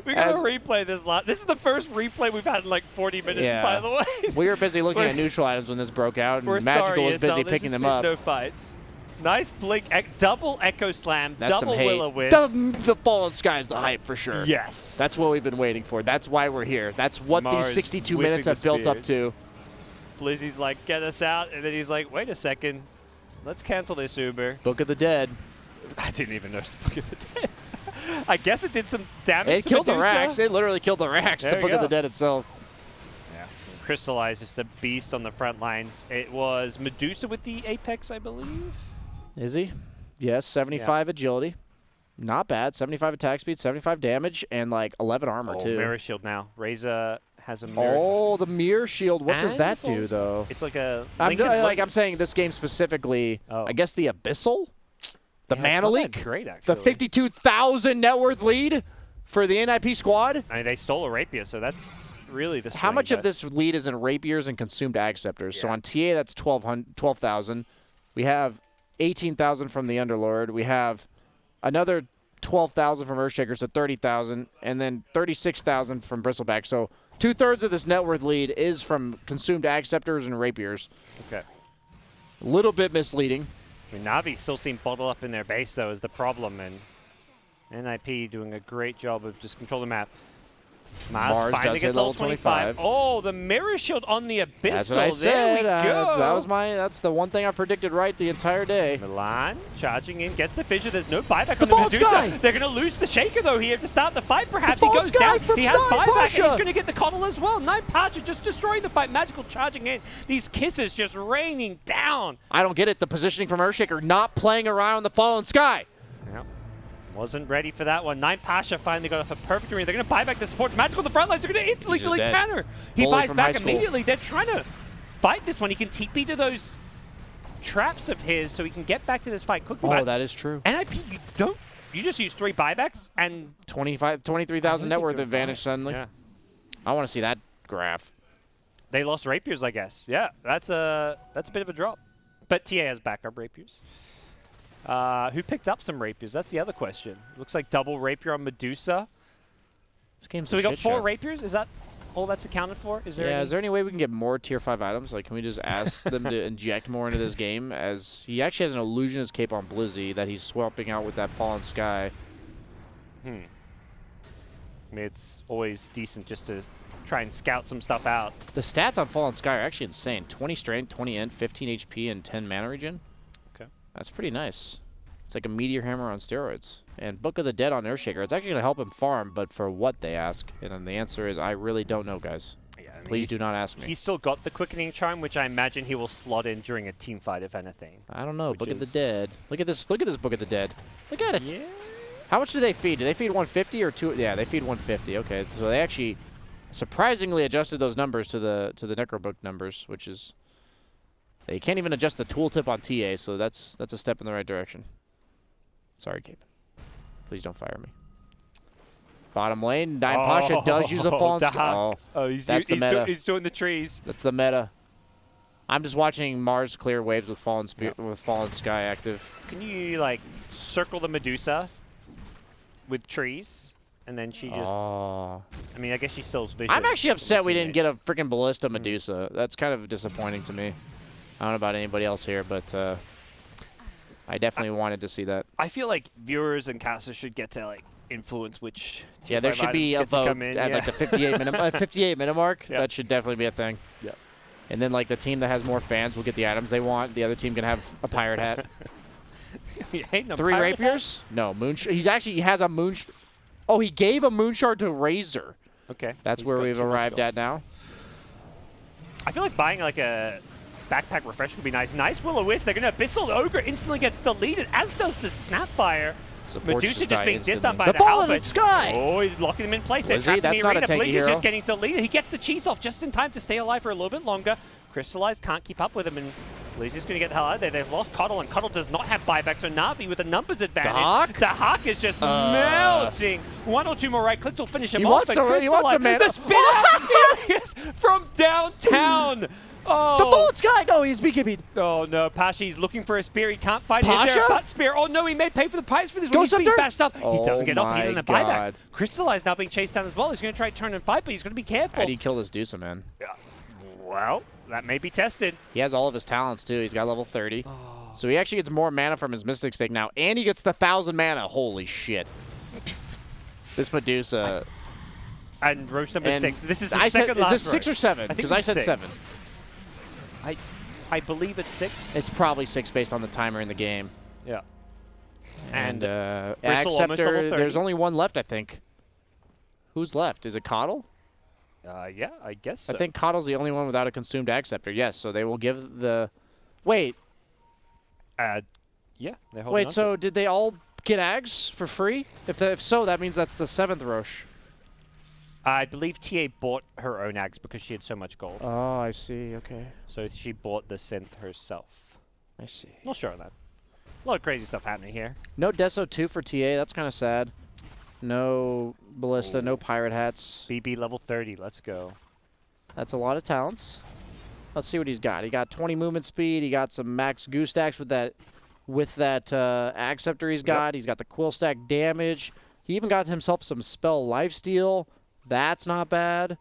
We got to replay this lot. This is the first replay we've had in like 40 minutes, by the way. We were busy looking at neutral items when this broke out, and We're Magical sorry, was busy ESL, picking them been up. No fights. Nice blink, double Echo Slam, That's double some hate. Will-O-Wisp. The Fallen Sky is the hype for sure. Yes. That's what we've been waiting for. That's why we're here. That's what Mars these 62 whipping minutes the have built up spear. to. Blizzy's like, get us out, and then he's like, wait a second, let's cancel this Uber. Book of the Dead. I didn't even notice Book of the Dead. I guess it did some damage It to killed Medusa. the Rax. It literally killed the Rax, There the you Book of go. the Dead itself. Yeah. Crystallize, just a beast on the front lines. It was Medusa with the Apex, I believe. Is he? Yes, 75 agility. Not bad. 75 attack speed, 75 damage, and like 11 armor too. Mirror shield now. Reza has a mirror. Oh, the mirror shield. What does that do though? It's like a I'm saying this game specifically. Oh. I guess the Abyssal, the Yeah, Mana it's not Leak, that great actually. the 52,000 net worth lead for the NIP squad. I mean, they stole a Rapier, so that's really the How swing, much of but this lead is in rapiers and consumed acceptors? So Yeah. on TA, that's 12,000. We have 18,000 from the Underlord. We have another 12,000 from Earthshaker, so 30,000, and then 36,000 from Bristleback. So 2/3 of this net worth lead is from consumed acceptors and rapiers. Okay. A little bit misleading. I mean, Navi still seem bottled up in their base, though, is the problem, and NIP doing a great job of just controlling the map. Mars finally does gets hit level 25. Oh, the mirror shield on the Abyssal. That's what I There said. we go. That's the one thing I predicted right the entire day. Milan charging in, gets the fissure. There's no buyback The on the False Medusa. Guy! They're going to lose the Shaker, though, here to start the fight, perhaps. The He False goes Guy down. from He has Nine buyback, Pasha! and he's going to get the Coddle as well. Nine Pasha just destroying the fight. Magical charging in. These kisses just raining down. I don't get it. The positioning from Earthshaker, not playing around the Fallen Sky. Yep. Wasn't ready for that one. Nine Pasha finally got off a perfect arena. They're going to buy back the supports. Magical on the front lines. They're going to instantly He's just delete dead. Tanner. He Bully buys from back high school. immediately. They're trying to fight this one. He can TP to those traps of his so he can get back to this fight quickly. Oh, But that is true. NIP, you just use 3 buybacks and 23,000 net worth advantage suddenly. Yeah. I want to see that graph. They lost rapiers, I guess. Yeah, that's a bit of a drop. But TA has backup rapiers. Who picked up some rapiers? That's the other question. Looks like double rapier on Medusa. This game's So a we got shit 4 show. rapiers. Is that all that's accounted for? Is there? Yeah, any? is there any way we can get more tier 5 items? Like, can we just ask them to inject more into this game? As he actually has an illusionist cape on Blizzy that he's swapping out with that Fallen Sky. I mean, it's always decent just to try and scout some stuff out. The stats on Fallen Sky are actually insane. 20 strength, 20 int, 15 HP, and 10 mana regen. Okay. That's pretty nice. It's like a Meteor Hammer on steroids. And Book of the Dead on Earthshaker. It's actually going to help him farm, but for what, they ask? And then the answer is, I really don't know, guys. Yeah, I mean, Please do not ask me. He's still got the quickening charm, which I imagine he will slot in during a team fight, if anything. I don't know. Which Book of the is- Dead. Look at this. Look at this Book of the Dead. Look at it. Yeah. How much do they feed? Do they feed 150 or 2? Yeah, they feed 150. Okay, so they actually surprisingly adjusted those numbers to the Necrobook numbers, which is they can't even adjust the tooltip on TA, so that's a step in the right direction. Sorry, Cape. Please don't fire me. Bottom lane, Nine Pasha does use the Fallen Sky. Oh, that's the meta. He's doing the trees. That's the meta. I'm just watching Mars clear waves with Fallen Sky active. Can you like circle the Medusa with trees, and then she just? I mean, I guess she still's visual. I'm actually upset we didn't get a freaking Ballista Medusa. That's kind of disappointing to me. I don't know about anybody else here, but I definitely wanted to see that. I feel like viewers and casters should get to like influence which. Yeah, there should be a vote at like the 58 minute mark. Yeah. That should definitely be a thing. Yeah. And then like the team that has more fans will get the items they want. The other team can have a pirate hat. You hating 3 rapiers? No, he has a moon. Oh, he gave a moonshard to Razor. Okay. That's where we've arrived at now. I feel like buying like a backpack refresher would be nice. Nice Will-O-Wisp. They're going to Abyssal Ogre instantly gets deleted, as does the Snapfire. Medusa just being disarmed by the Fallen Sky! Oh, he's locking him in place. That's not a tanky Blizz is hero. just getting deleted. He gets the cheese off just in time to stay alive for a little bit longer. Crystallized can't keep up with him, and Blizz is going to get the hell out of there. They've lost Cuddle, and Cuddle does not have buyback, so Na'Vi with a numbers advantage. The Hawk is just melting. 1 or 2 more right clicks will finish him off. He wants to man. The spin out from downtown. Oh. The Fallen Sky! No, he's BKB'd. Oh no, Pasha, he's looking for a spear. He can't find it. Is there a butt spear? Oh no, he may pay for the price for this when he's being bashed up. He doesn't get off. He doesn't have buyback. Crystallized now being chased down as well. He's going to try to turn and fight, but he's going to be careful. How do you kill this Dusa, man? Yeah. Well, that may be tested. He has all of his talents, too. He's got level 30. So he actually gets more mana from his Mystic Stake now, and he gets the 1,000 mana. Holy shit. This Medusa. And Roach number 6. This is the second last Is this 6 or 7? Because I said 7. I believe it's 6. It's probably 6 based on the timer in the game. Yeah. And Acceptor, there's only one left, I think. Who's left? Is it Coddle? Yeah, I guess so. I think Coddle's the only one without a consumed Acceptor. Yes, so they will give the... Wait. Yeah, they're holding Wait, on so did they all get Ags for free? If so, that means that's the 7th Roche. I believe TA bought her own Ags because she had so much gold. Oh, I see. Okay. So she bought the synth herself. I see. Not sure on that. A lot of crazy stuff happening here. No Deso 2 for TA. That's kind of sad. No Ballista, no Pirate Hats. BB level 30. Let's go. That's a lot of talents. Let's see what he's got. He got 20 movement speed. He got some max goo stacks with that Acceptor he's got. Yep. He's got the quill stack damage. He even got himself some spell lifesteal. That's not bad.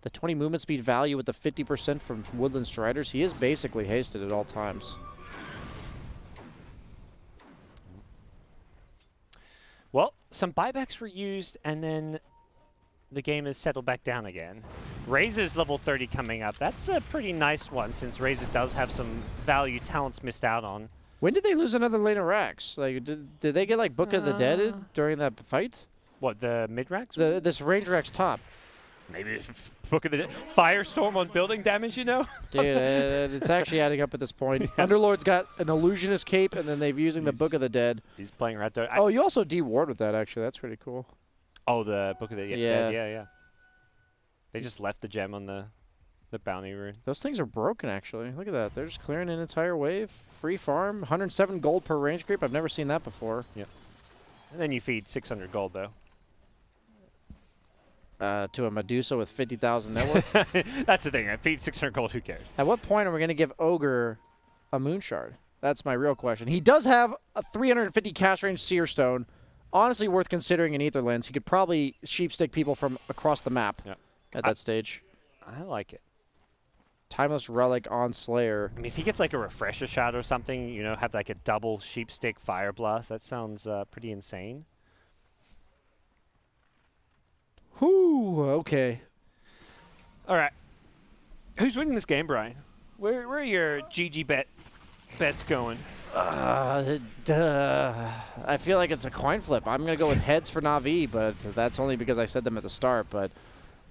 The 20 movement speed value with the 50% from Woodland Striders. He is basically hasted at all times. Well, some buybacks were used, and then the game has settled back down again. Razor's level 30 coming up. That's a pretty nice one, since Razor does have some value talents missed out on. When did they lose another lane of Rax? Like, did they get like Book of the Dead during that fight? What, the mid-Rax? This range Rax top. Maybe Book of the Dead. Firestorm on building damage, you know? Dude, it's actually adding up at this point. Yeah. Underlord's got an Illusionist cape, and then they've using the Book of the Dead. He's playing right there. Oh, you also de-ward with that, actually. That's pretty cool. Oh, the Book of the Dead. Yeah. They just left the gem on the bounty rune. Those things are broken, actually. Look at that. They're just clearing an entire wave. Free farm. 107 gold per range creep. I've never seen that before. Yeah. And then you feed 600 gold, though. To a Medusa with 50,000 net worth? That's the thing. I feed 600 gold. Who cares? At what point are we going to give Ogre a Moonshard? That's my real question. He does have a 350 cast range Seer Stone. Honestly worth considering in Ether Lens. He could probably sheepstick people from across the map at that stage. I like it. Timeless Relic on Slayer. I mean, if he gets like a refresher shot or something, you know, have like a double sheepstick fire blast, that sounds pretty insane. Whew, okay. All right. Who's winning this game, Brian? Where are your GG bets going? I feel like it's a coin flip. I'm going to go with heads for Na'Vi, but that's only because I said them at the start. But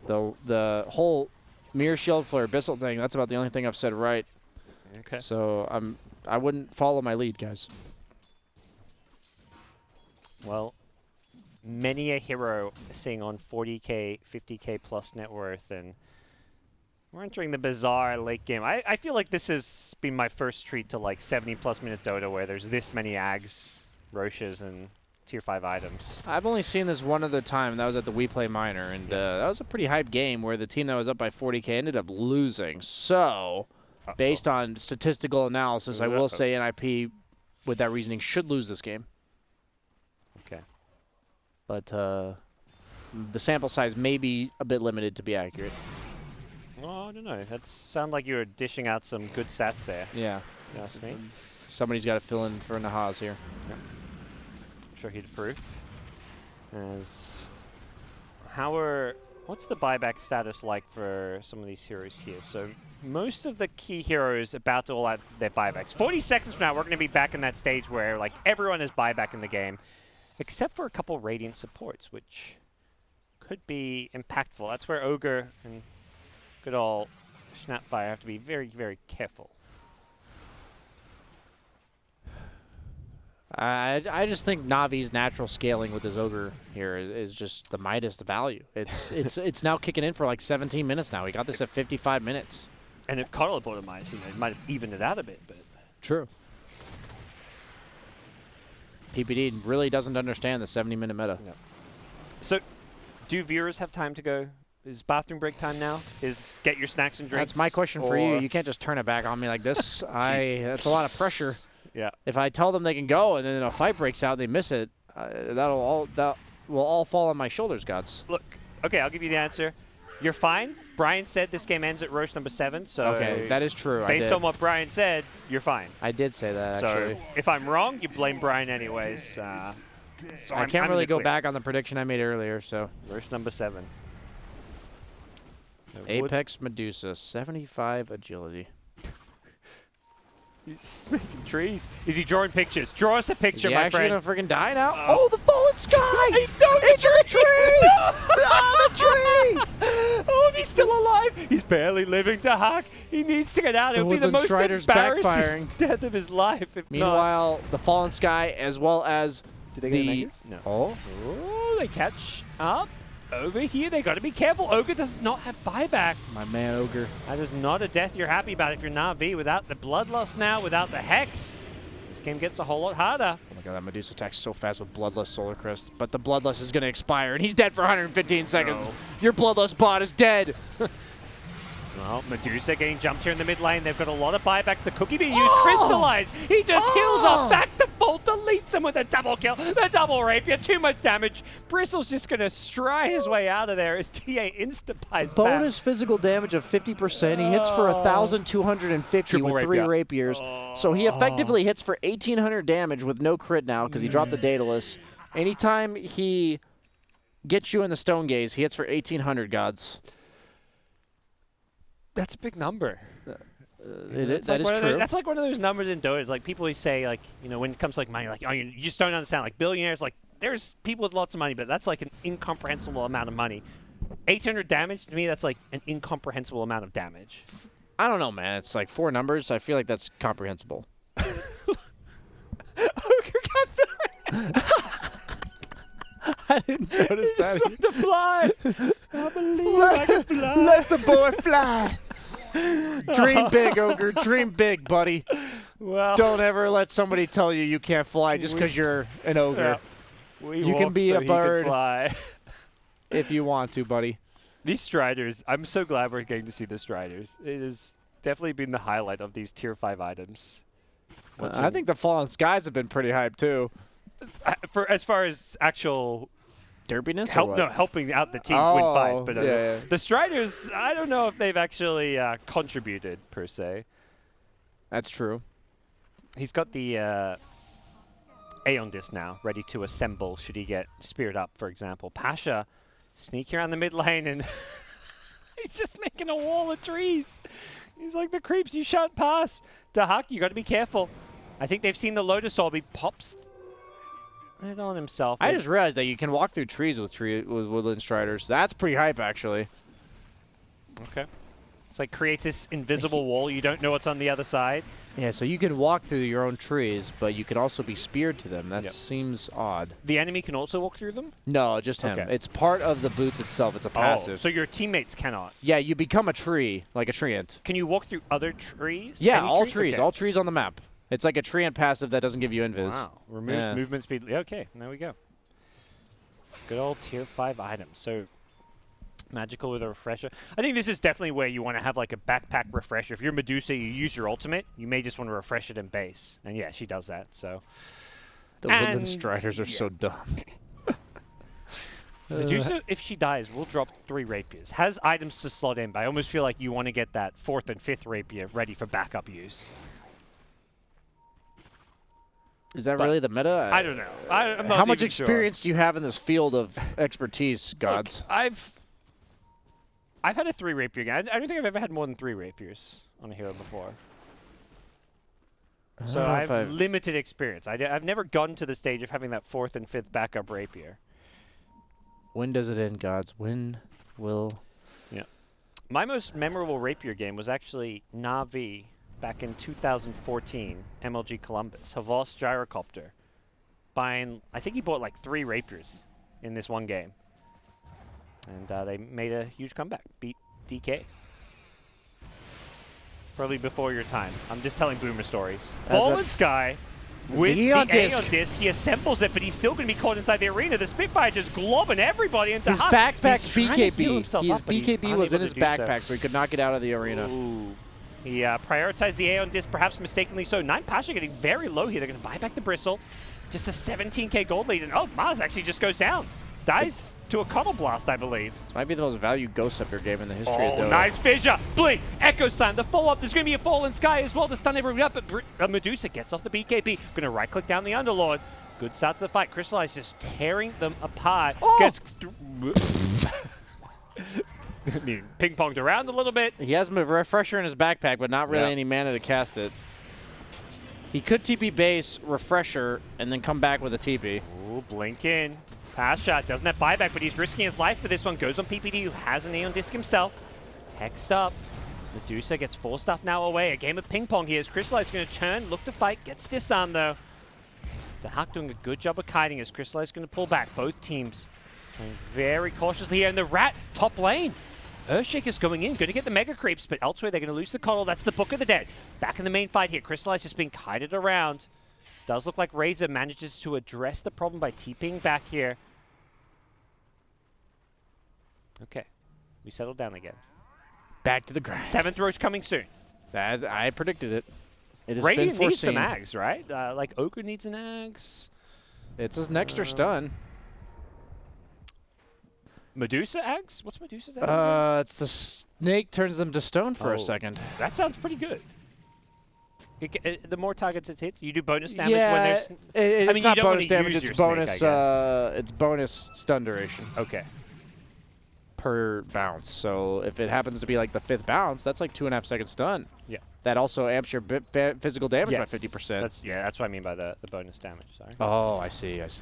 the whole Mirror Shield for Abyssal thing, that's about the only thing I've said right. Okay. So I wouldn't follow my lead, guys. Well, many a hero sitting on 40k, 50k plus net worth, and we're entering the bizarre late game. I feel like this has been my first treat to like 70+ minute Dota where there's this many Ags, Roches, and tier 5 items. I've only seen this one other time, and that was at the We Play Minor, and that was a pretty hype game where the team that was up by 40k ended up losing. So, based on statistical analysis, I will say NIP, with that reasoning, should lose this game. Okay. But the sample size may be a bit limited to be accurate. Well, I don't know. That sounded like you were dishing out some good stats there. Yeah. You ask me? Somebody's got to fill in for Nahaz here. Yep. I'm sure he'd approve. What's the buyback status like for some of these heroes here? So most of the key heroes about to all out their buybacks. 40 seconds from now, we're going to be back in that stage where like everyone is buyback in the game, except for a couple Radiant supports, which could be impactful. That's where Ogre and good old Snapfire have to be very, very careful. I just think Navi's natural scaling with his Ogre here is just the Midas value. It's now kicking in for like 17 minutes now. We got this at 55 minutes. And if Coddle had bought a Midas, it might have evened it out a bit. But true. PPD really doesn't understand the 70-minute meta. No. So, do viewers have time to go? Is bathroom break time now? Is get your snacks and drinks? That's my question for you. You can't just turn it back on me like this. That's a lot of pressure. Yeah. If I tell them they can go and then a fight breaks out and they miss it, that will all fall on my shoulders, gods. Look, okay, I'll give you the answer. You're fine. Brian said this game ends at Roche number 7, so okay, that is true. Based on what Brian said, you're fine. I did say that, actually. So if I'm wrong, you blame Brian anyways. So I can't really go back on the prediction I made earlier, so. Roche number 7. Apex Medusa, 75 agility. He's making trees. Is he drawing pictures? Draw us a picture, my friend. Is he actually gonna freaking die now? Oh, the fallen sky! Into the tree! No! Oh, the tree! Oh, he's still alive. He's barely living to hack. He needs to get out. It would be the most embarrassing death of his life. Meanwhile, the fallen sky, as well as did they get Megas? No. Oh, they catch up. Over here, they got to be careful. Ogre does not have buyback. My man, Ogre. That is not a death you're happy about if you're Na'Vi. Without the Bloodlust now, without the Hex, this game gets a whole lot harder. Oh my god, that Medusa attacks so fast with Bloodlust Solar Crest. But the Bloodlust is going to expire, and he's dead for 115 seconds. No. Your Bloodlust bot is dead. Well, Medusa getting jumped here in the mid lane. They've got a lot of buybacks. The cookie being used. Crystallize. He just heals up. Back to full. Deletes him with a double kill. The double rapier. Too much damage. Bristle's just going to stray his way out of there as TA insta-buys bonus physical damage of 50%. He hits for 1,250 with 3 rapiers. So he effectively hits for 1,800 damage with no crit now because he dropped the Daedalus. Anytime he gets you in the Stone Gaze, he hits for 1,800, gods. That's a big number. That is true. That's like one of those numbers in Dota. Like people always say, like, you know, when it comes to like money, like, oh, you just don't understand. Like billionaires, like there's people with lots of money, but that's like an incomprehensible amount of money. 800 damage to me, that's like an incomprehensible amount of damage. I don't know, man. It's like 4 numbers. I feel like that's comprehensible. I didn't notice that. He just wanted to fly. I believe I can fly. Let the boy fly. Dream big, Ogre. Dream big, buddy. Well, don't ever let somebody tell you you can't fly just because you're an ogre. Yeah. You can be a bird fly. if you want to, buddy. These Striders, I'm so glad we're getting to see the Striders. It has definitely been the highlight of these tier 5 items. I think the Fallen Skies have been pretty hyped too. For as far as actual derpiness, helping out the team win fights, but the Striders, I don't know if they've actually contributed per se. That's true. He's got the Aeon Disc now, ready to assemble should he get speared up, for example. Pasha sneaking around the mid lane and he's just making a wall of trees. He's like the creeps you shan't pass. Dahak, you got to be careful. I think they've seen the Lotus Orb. He pops it on himself. I just realized that you can walk through trees with Woodland Striders. That's pretty hype, actually. Okay. It's like creates this invisible wall. You don't know what's on the other side. Yeah, so you can walk through your own trees, but you can also be speared to them. That seems odd. The enemy can also walk through them? No, just him. Okay. It's part of the boots itself. It's a passive. So your teammates cannot? Yeah, you become a tree, like a treant. Can you walk through other trees? Yeah, all trees. Okay. All trees on the map. It's like a treant passive that doesn't give you invis. Wow. Removes movement speed. Okay, there we go. Good old tier 5 item. So magical with a refresher. I think this is definitely where you want to have like a backpack refresher. If you're Medusa, you use your ultimate, you may just want to refresh it in base. And yeah, she does that, so. The Woodland Striders are so dumb. Medusa, if she dies, will drop 3 rapiers. Has items to slot in, but I almost feel like you want to get that 4th and 5th rapier ready for backup use. Is that really the meta? I don't know. I'm not How much experience do you have in this field of expertise, gods? Look, I've had a 3 rapier game. I don't think I've ever had more than 3 rapiers on a hero before. So I have limited experience. I've never gotten to the stage of having that 4th and 5th backup rapier. When does it end, gods? When will... Yeah. My most memorable rapier game was actually Na'Vi back in 2014, MLG Columbus. Havas Gyrocopter. Buying, I think he bought like 3 rapiers in this one game. And they made a huge comeback. Beat DK. Probably before your time. I'm just telling boomer stories. Fallen Sky with the Aeon Disc. He assembles it, but he's still going to be caught inside the arena. The Spitfire just globbing everybody into his backpack's BKB. His BKB was in his backpack, so he could not get out of the arena. Ooh. He prioritized the Aeon Disc, perhaps mistakenly so. 9 Pasha getting very low here. They're going to buy back the Bristle. Just a 17k gold lead. And oh, Mars actually just goes down. Dies to a Cuddle Blast, I believe. This might be the most valued Ghost Scepter game in the history of Dota. Oh, nice fissure. Blink, Echo Slam, the follow-up. There's going to be a Fallen Sky as well to stun everyone up, but Medusa gets off the BKB. Going to right-click down the Underlord. Good start to the fight. Crystallize just tearing them apart. Oh! Gets ping-ponged around a little bit. He has a refresher in his backpack, but not really any mana to cast it. He could TP base, refresher, and then come back with a TP. Ooh, blink in. Pass shot, doesn't have buyback, but he's risking his life for this one. Goes on PPD, who has an Aeon Disc himself. Hexed up. Medusa gets forced off now away. A game of ping pong here as Crystallize going to turn, look to fight, gets disarmed though. The Hawk doing a good job of kiting as Crystallize going to pull back. Both teams playing very cautiously here. And the Rat, top lane. Earthshaker's going in, going to get the Mega Creeps, but elsewhere they're going to lose the Coddle. That's the Book of the Dead. Back in the main fight here. Crystallize just being kited around. Does look like Razor manages to address the problem by TPing back here. Okay, we settled down again. Back to the grind. 7th Roach coming soon. I predicted it. It has Radiant been foreseen. needs some Ags, right? Like Ogre needs an Ags. It's his next stun. Medusa Ags? What's Medusa's Ags? It's the snake turns them to stone for a second. That sounds pretty good. The more targets it hits, you do bonus damage when there's... It's not bonus damage, it's bonus, it's bonus stun duration. Okay. Per bounce. So if it happens to be like the 5th bounce, that's like 2.5 second stun. Yeah. That also amps your physical damage by 50%. That's what I mean by the bonus damage. Sorry. Oh, I see. Yes.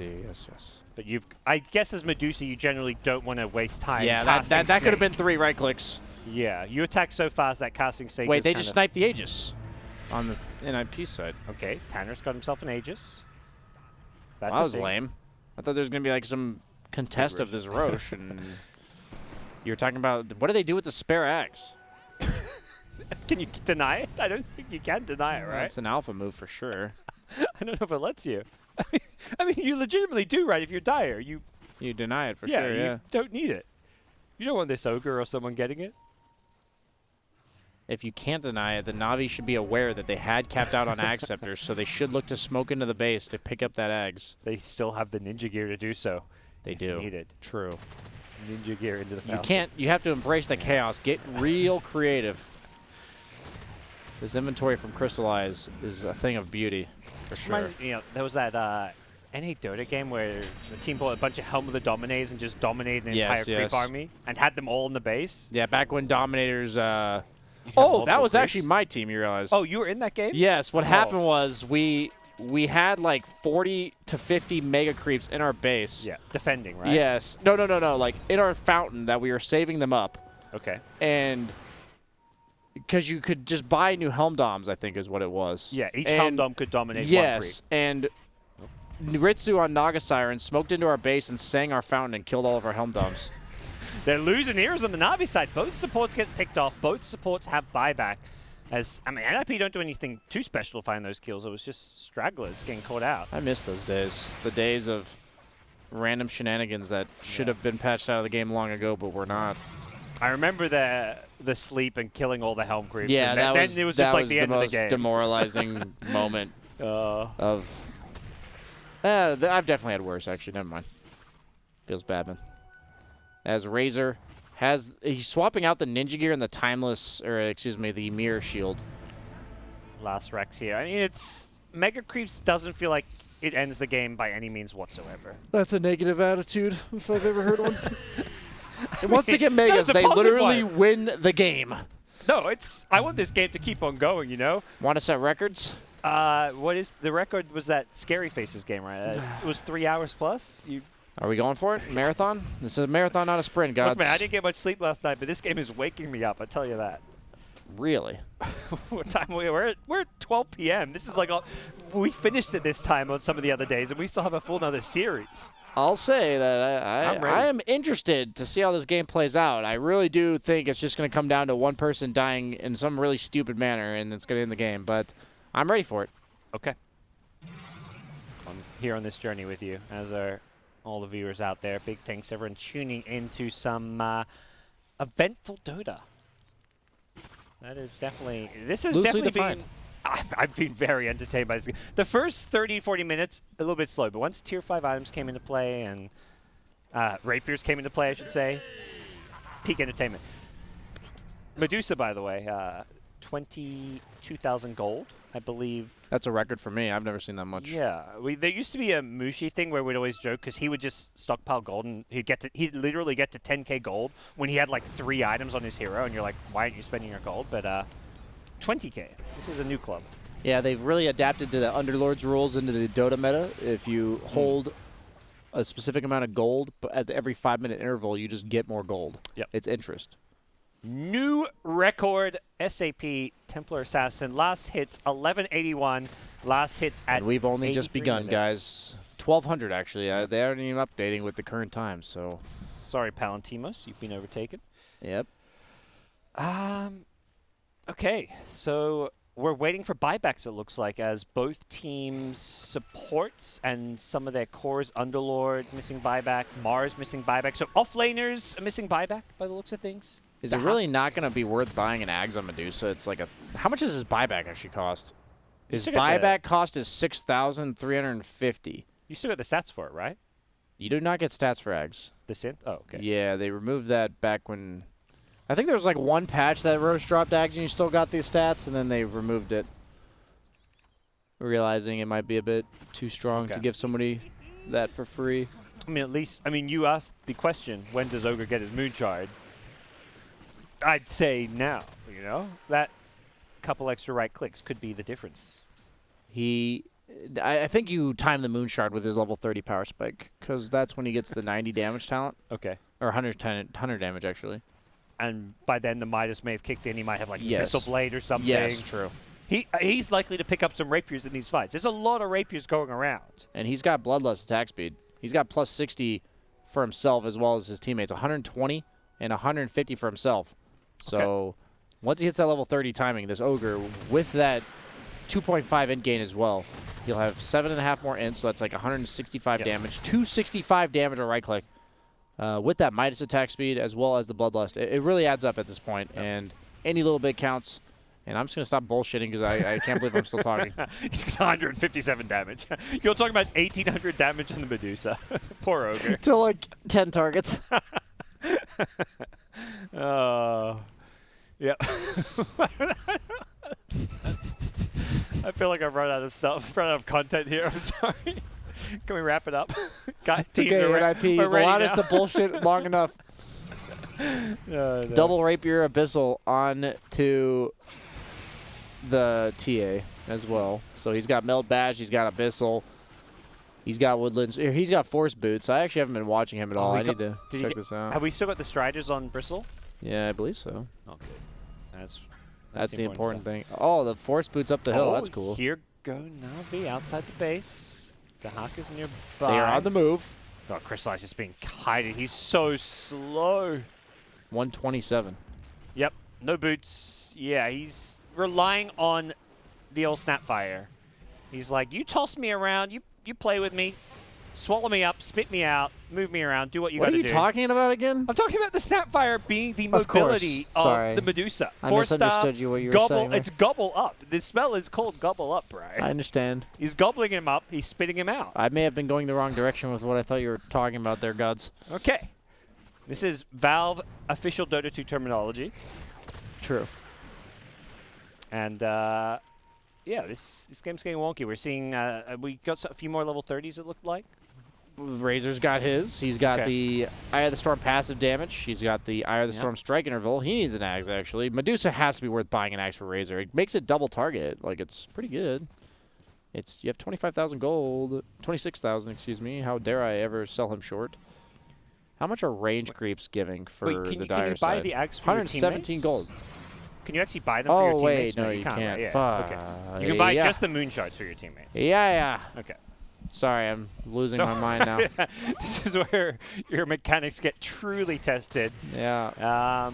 But I guess as Medusa, you generally don't want to waste time. Yeah, that could have been 3 right clicks. Yeah, you attack so fast that casting snake. Wait, they just sniped the Aegis on the NIP side. Okay, Tanner's got himself an Aegis. That was lame. I thought there was gonna be like some contest of this Roche, and you were talking about what do they do with the spare axe? Can you deny it? I don't think you can deny it, right? It's an alpha move for sure. I don't know if it lets you. I mean, you legitimately do, right? If you're dire, you deny it for sure. Yeah, you don't need it. You don't want this ogre or someone getting it. If you can't deny it, the Na'Vi should be aware that they had capped out on Ag Scepters, so they should look to smoke into the base to pick up that Ags. They still have the ninja gear to do so. They do. Needed. True. Ninja gear into the Falcon. You can't. You have to embrace the chaos. Get real creative. This inventory from Crystallize is a thing of beauty, for sure. There was that NA Dota game where the team bought a bunch of Helm of the Dominators and just dominated an entire creep army and had them all in the base. Yeah, back when Dominators... oh, that was creeps? Actually my team, you realize. Oh, you were in that game? Yes. What happened was we had like 40 to 50 mega creeps in our base. Yeah, defending, right? Yes. No. Like in our fountain that we were saving them up. Okay. And because you could just buy new helm doms, I think is what it was. Yeah, each helm dom could dominate one Yes, creep. and Ritsu on Naga Siren smoked into our base and sang our fountain and killed all of our helm doms. They're losing heroes on the Na'Vi side. Both supports get picked off. Both supports have buyback. As I mean, NIP don't do anything too special to find those kills. It was just stragglers getting caught out. I miss those days. The days of random shenanigans that should have been patched out of the game long ago, but were not. I remember the sleep and killing all the helm creeps. Yeah, and that then was, it was that just like was the end of the most game. demoralizing moment of. I've definitely had worse, actually. Never mind. Feels bad, man. As Razor he's swapping out the ninja gear and the timeless, or excuse me, the mirror shield. Last Rex here. I mean, it's Mega Creeps doesn't feel like it ends the game by any means whatsoever. That's a negative attitude, if I've ever heard one. And once they get Megas, a they positive literally one. win the game. No, I want this game to keep on going, you know? Want to set records? What is the record? Was that Scary Faces game, right? It was 3 hours plus. Are we going for it? Marathon? This is a marathon, not a sprint, guys. Look, man, I didn't get much sleep last night, but this game is waking me up. I tell you that. Really? What time we're at 12 p.m. This is like we finished it this time on some of the other days, and we still have a full another series. I'll say that I am interested to see how this game plays out. I really do think it's just going to come down to one person dying in some really stupid manner, and it's going to end the game. But I'm ready for it. Okay. I'm here on this journey with you, as are all the viewers out there. Big thanks, everyone, tuning into some eventful Dota. That is definitely... This has Loosely definitely defined. been... I've been very entertained by this game. The first 30, 40 minutes, a little bit slow, but once Tier 5 items came into play and Rapiers came into play, I should say, peak entertainment. Medusa, by the way, 22,000 gold, I believe. That's a record for me. I've never seen that much. Yeah, there used to be a Mushi thing where we'd always joke because he would just stockpile gold and he'd literally get to 10k gold when he had like 3 items on his hero, and you're like, why aren't you spending your gold? But 20k. This is a new club. Yeah, they've really adapted to the Underlords rules into the Dota meta. If you hold a specific amount of gold, but at every 5-minute interval, you just get more gold. Yep. It's interest. New record, SAP Templar Assassin. Last hits 1181. Last hits at And we've only just 83 begun, minutes. guys. 1,200, actually. They aren't even updating with the current times, so. Sorry, Palantimos. You've been overtaken. Yep. Okay, so we're waiting for buybacks, it looks like, as both teams' supports and some of their cores, Underlord missing buyback, Mars missing buyback. So offlaners are missing buyback by the looks of things. Is it really not going to be worth buying an Ags on Medusa? It's like how much does his buyback actually cost? His buyback cost is 6,350. You still got the stats for it, right? You do not get stats for Ags. The synth? Oh, okay. Yeah, they removed that back when... I think there was like one patch that Roche dropped Ags and you still got these stats, and then they removed it, realizing it might be a bit too strong to give somebody that for free. I mean, at least, you asked the question, when does Ogre get his Moon Shard? I'd say now, you know? That couple extra right clicks could be the difference. I think you time the Moon Shard with his level 30 power spike, because that's when he gets the 90 damage talent. Okay. Or 100 damage, actually. And by then the Midas may have kicked in. He might have like Yes. Missile Blade or something. Yes, true. He's likely to pick up some Rapiers in these fights. There's a lot of Rapiers going around. And he's got Bloodlust attack speed. He's got plus 60 for himself as well as his teammates. 120 and 150 for himself. So once he hits that level 30 timing, this Ogre, with that 2.5 int gain as well, he'll have 7.5 more int, so that's like 165 damage. 265 damage on right click. With that Midas attack speed as well as the Bloodlust. It really adds up at this point, and any little bit counts. And I'm just going to stop bullshitting because I can't believe I'm still talking. He's got 157 damage. You're talking about 1,800 damage in the Medusa. Poor Ogre. To like 10 targets. Yeah. I feel like I've run out of stuff, run out of content here. I'm sorry. Can we wrap it up? Okay, NIP. You've allowed us to bullshit long enough. No. Double Rapier Abyssal on to the TA as well. So he's got Meld Badge, he's got Abyssal, he's got Woodlands, he's got Force Boots. I actually haven't been watching him at all. I need to check this out. Have we still got the Striders on Bristle? Yeah, I believe so. Okay. That's the important thing. Oh, the force boots up the hill. That's cool. Here go Na'Vi outside the base. Dahak is nearby. They are on the move. Oh, Crystallize just being kited. He's so slow. 127. Yep, no boots. Yeah, he's relying on the old Snapfire. He's like, you toss me around, you play with me, swallow me up, spit me out, move me around, do what you got to do. What are you talking about again? I'm talking about the Snapfire being the mobility of the Medusa. I misunderstood you what you were saying there. It's gobble up. The spell is called gobble up, Brian. I understand. He's gobbling him up. He's spitting him out. I may have been going the wrong direction with what I thought you were talking about there, Gods. Okay. This is Valve official Dota 2 terminology. True. And yeah, this game's getting wonky. We're seeing we got a few more level 30s. It looked like. Razor's got his. He's got the Eye of the Storm passive damage. He's got the Eye of the Storm strike interval. He needs an axe, actually. Medusa has to be worth buying an axe for Razor. It makes it double target. Like, it's pretty good. You have 25,000 gold. 26,000, excuse me. How dare I ever sell him short? How much are range creeps giving for the dire side? Can you buy the axe for 117 gold. Can you actually buy them for your teammates? Oh, wait, no, you can't. Right? Fuck. Okay. You can buy just the moonshots for your teammates. Yeah. Okay. Sorry, I'm losing my mind now. This is where your mechanics get truly tested. Yeah.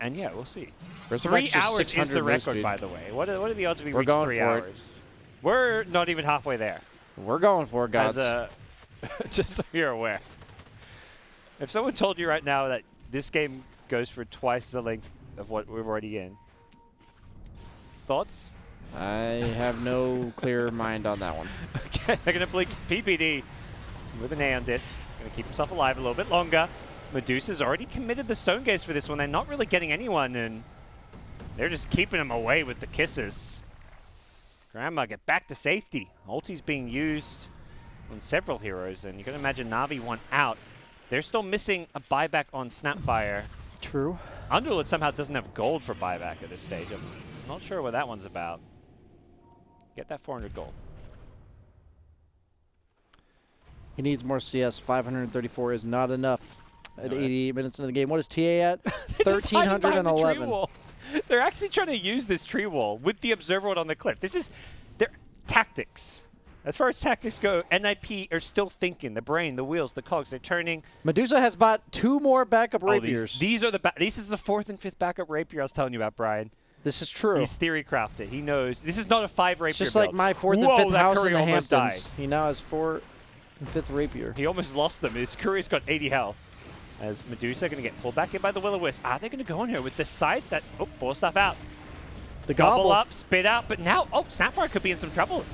And yeah, we'll see. 3 hours is the record, by the way. What are the odds we reach 3 hours? We're not even halfway there. We're going for it, guys. Just so you're aware. If someone told you right now that this game goes for twice the length of what we're already in, thoughts? I have no clear mind on that one. Okay, they're going to blink PPD with an A on this. Going to keep himself alive a little bit longer. Medusa's already committed the Stone Gaze for this one. They're not really getting anyone, and they're just keeping him away with the kisses. Grandma, get back to safety. Ulti's being used on several heroes, and you can imagine Na'Vi one out. They're still missing a buyback on Snapfire. True. Underlord somehow doesn't have gold for buyback at this stage. I'm not sure what that one's about. Get that 400 gold. He needs more CS. 534 is not enough at 88 minutes into the game. What is TA at? 1,311. They're actually trying to use this tree wall with the observer on the cliff. This is their tactics. As far as tactics go, NIP are still thinking. The brain, the wheels, the cogs, they're turning. Medusa has bought 2 more backup rapiers. These are this is the 4th and 5th backup rapier I was telling you about, Brian. This is true. He's theory crafted. He knows. This is not a 5 rapier It's just build. like my 4th and 5th house in the Hamptons. He now has 4 and 5th rapier. He almost lost them. His courier's got 80 health. As Medusa going to get pulled back in by the Will-O-Wisp. Are they going to go in here with this side that... Oh, 4 stuff out. The gobble up, spit out. But now, Sapphire could be in some trouble.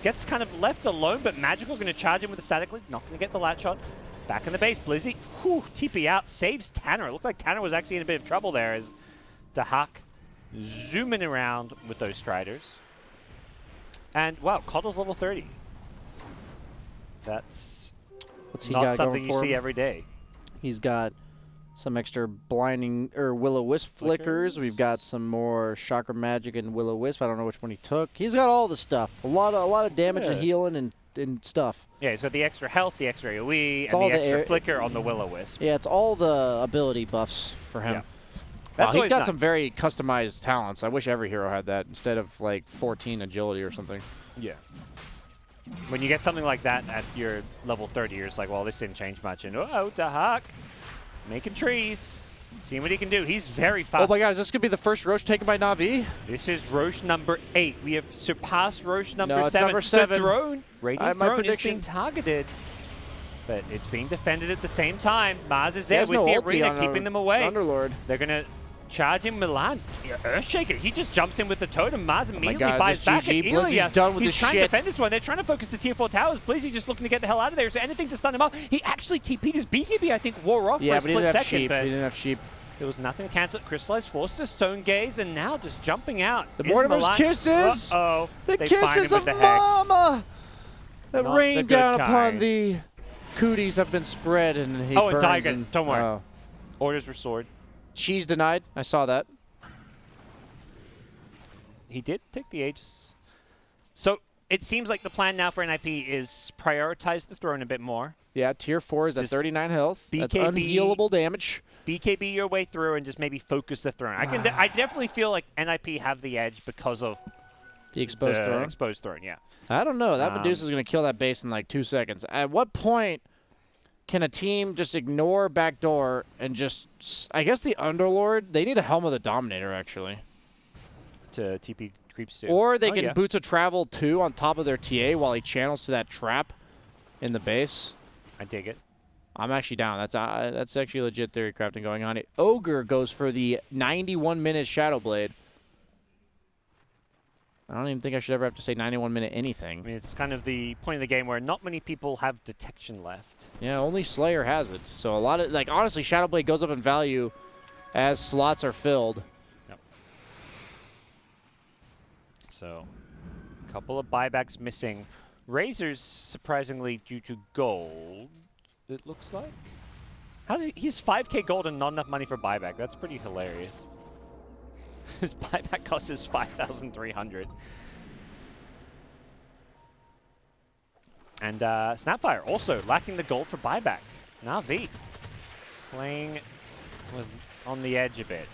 Gets kind of left alone, but Magical going to charge him with a static link. Not going to get the lat shot. Back in the base, Blizzy. Whew, TP out. Saves Tanner. It looked like Tanner was actually in a bit of trouble there as Dahak zooming around with those Striders. And, wow, Coddle's level 30. That's not something you see every day. He's got some extra blinding or Will-O-Wisp flickers. We've got some more Chakra Magic and Will-O-Wisp. I don't know which one he took. He's got all the stuff. A lot of damage and healing and stuff. Yeah, he's got the extra health, the extra AoE, and the extra flicker on the Will-O-Wisp. Yeah, it's all the ability buffs for him. Yeah. He's got some very customized talents. I wish every hero had that instead of like 14 agility or something. Yeah. When you get something like that at your level 30, you're just like, well, this didn't change much. And Dahak making trees. Seeing what he can do. He's very fast. Oh my god, is this going to be the first Roche taken by Na'Vi? This is Roche number 8. We have surpassed Roche number 7. It's number 7. The throne, Radiant Throne is being targeted. But it's being defended at the same time. Mars is there with the arena keeping them away. Underlord. They're going to charge him Milan. Earthshaker, he just jumps in with the totem. Mars immediately buys back at Ilya. Blizzy's done with He's trying to defend this one. They're trying to focus the tier 4 towers. Blizzy just looking to get the hell out of there. Is there anything to stun him up? He actually TP'd his BKB, I think, wore off for a split second. But he didn't have sheep. There was nothing to cancel it. Crystallized forced to Stone Gaze, and now just jumping out. The Mortimer's kisses! Uh-oh. The kisses of Mama! That rained down upon the cooties have been spread, and he burns. And Daigen, don't worry. Orders restored. Cheese denied. I saw that. He did take the Aegis. So it seems like the plan now for NIP is prioritize the throne a bit more. Yeah, tier 4 is at Just 39 health. That's BKB unhealable damage. BKB your way through and just maybe focus the throne. I definitely feel like NIP have the edge because of the exposed throne. Exposed throne, yeah. I don't know. That Medusa is going to kill that base in like 2 seconds. At what point can a team just ignore backdoor and just... I guess the Underlord, they need a Helm of the Dominator, actually. To TP creeps too. Or they can Boots of Travel, too, on top of their TA while he channels to that trap in the base. I dig it. I'm actually down. That's actually legit theory crafting going on. Ogre goes for the 91-minute Shadow Blade. I don't even think I should ever have to say 91-minute anything. I mean, it's kind of the point of the game where not many people have detection left. Yeah, only Slayer has it. So a lot of, like, honestly, Shadow Blade goes up in value as slots are filled. Yep. So, a couple of buybacks missing. Razor's surprisingly due to gold, it looks like. He's 5k gold and not enough money for buyback. That's pretty hilarious. His buyback cost is 5,300. And Snapfire also lacking the gold for buyback. Na'Vi playing on the edge a bit.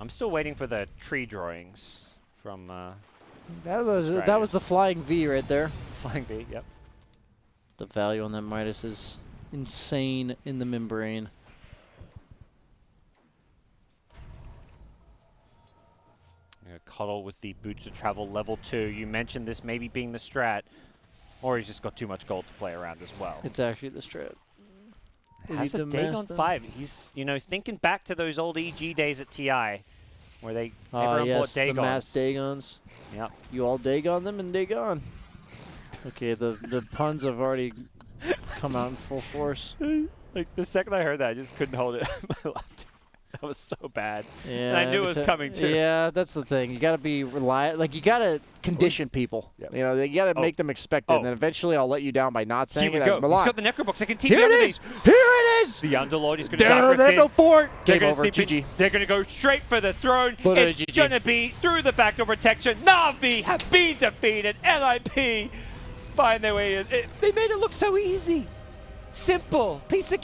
I'm still waiting for the tree drawings from that was the flying V right there. Flying V, yep. The value on that Midas is insane in the membrane. Cuddle with the Boots of Travel level 2. You mentioned this maybe being the strat, or he's just got too much gold to play around as well. It's actually the strat. Has a Dagon 5. He's, you know, thinking back to those old EG days at TI, where they everyone bought Dagons. The mass Dagons. Yep. You all Dagon them and Dagon. Okay, the puns have already come out in full force. Like the second I heard that, I just couldn't hold it. My laptop. That was so bad. Yeah, and I knew it was coming too. Yeah, that's the thing. You got to be reliant. Like, you got to condition people. Yep. You know, you got to make them expect it. And then eventually I'll let you down by not saying Here it we as go. Milan. He's got the Necrobooks. I can TP Here it is! Here it is! The Underlord is going to die. There's no fort. Game over. GG. They're going to go straight for the throne. Literally It's GG. going to be through the backdoor protection. Na'Vi have been defeated. NIP find their way in. They made it look so easy. Simple. Piece of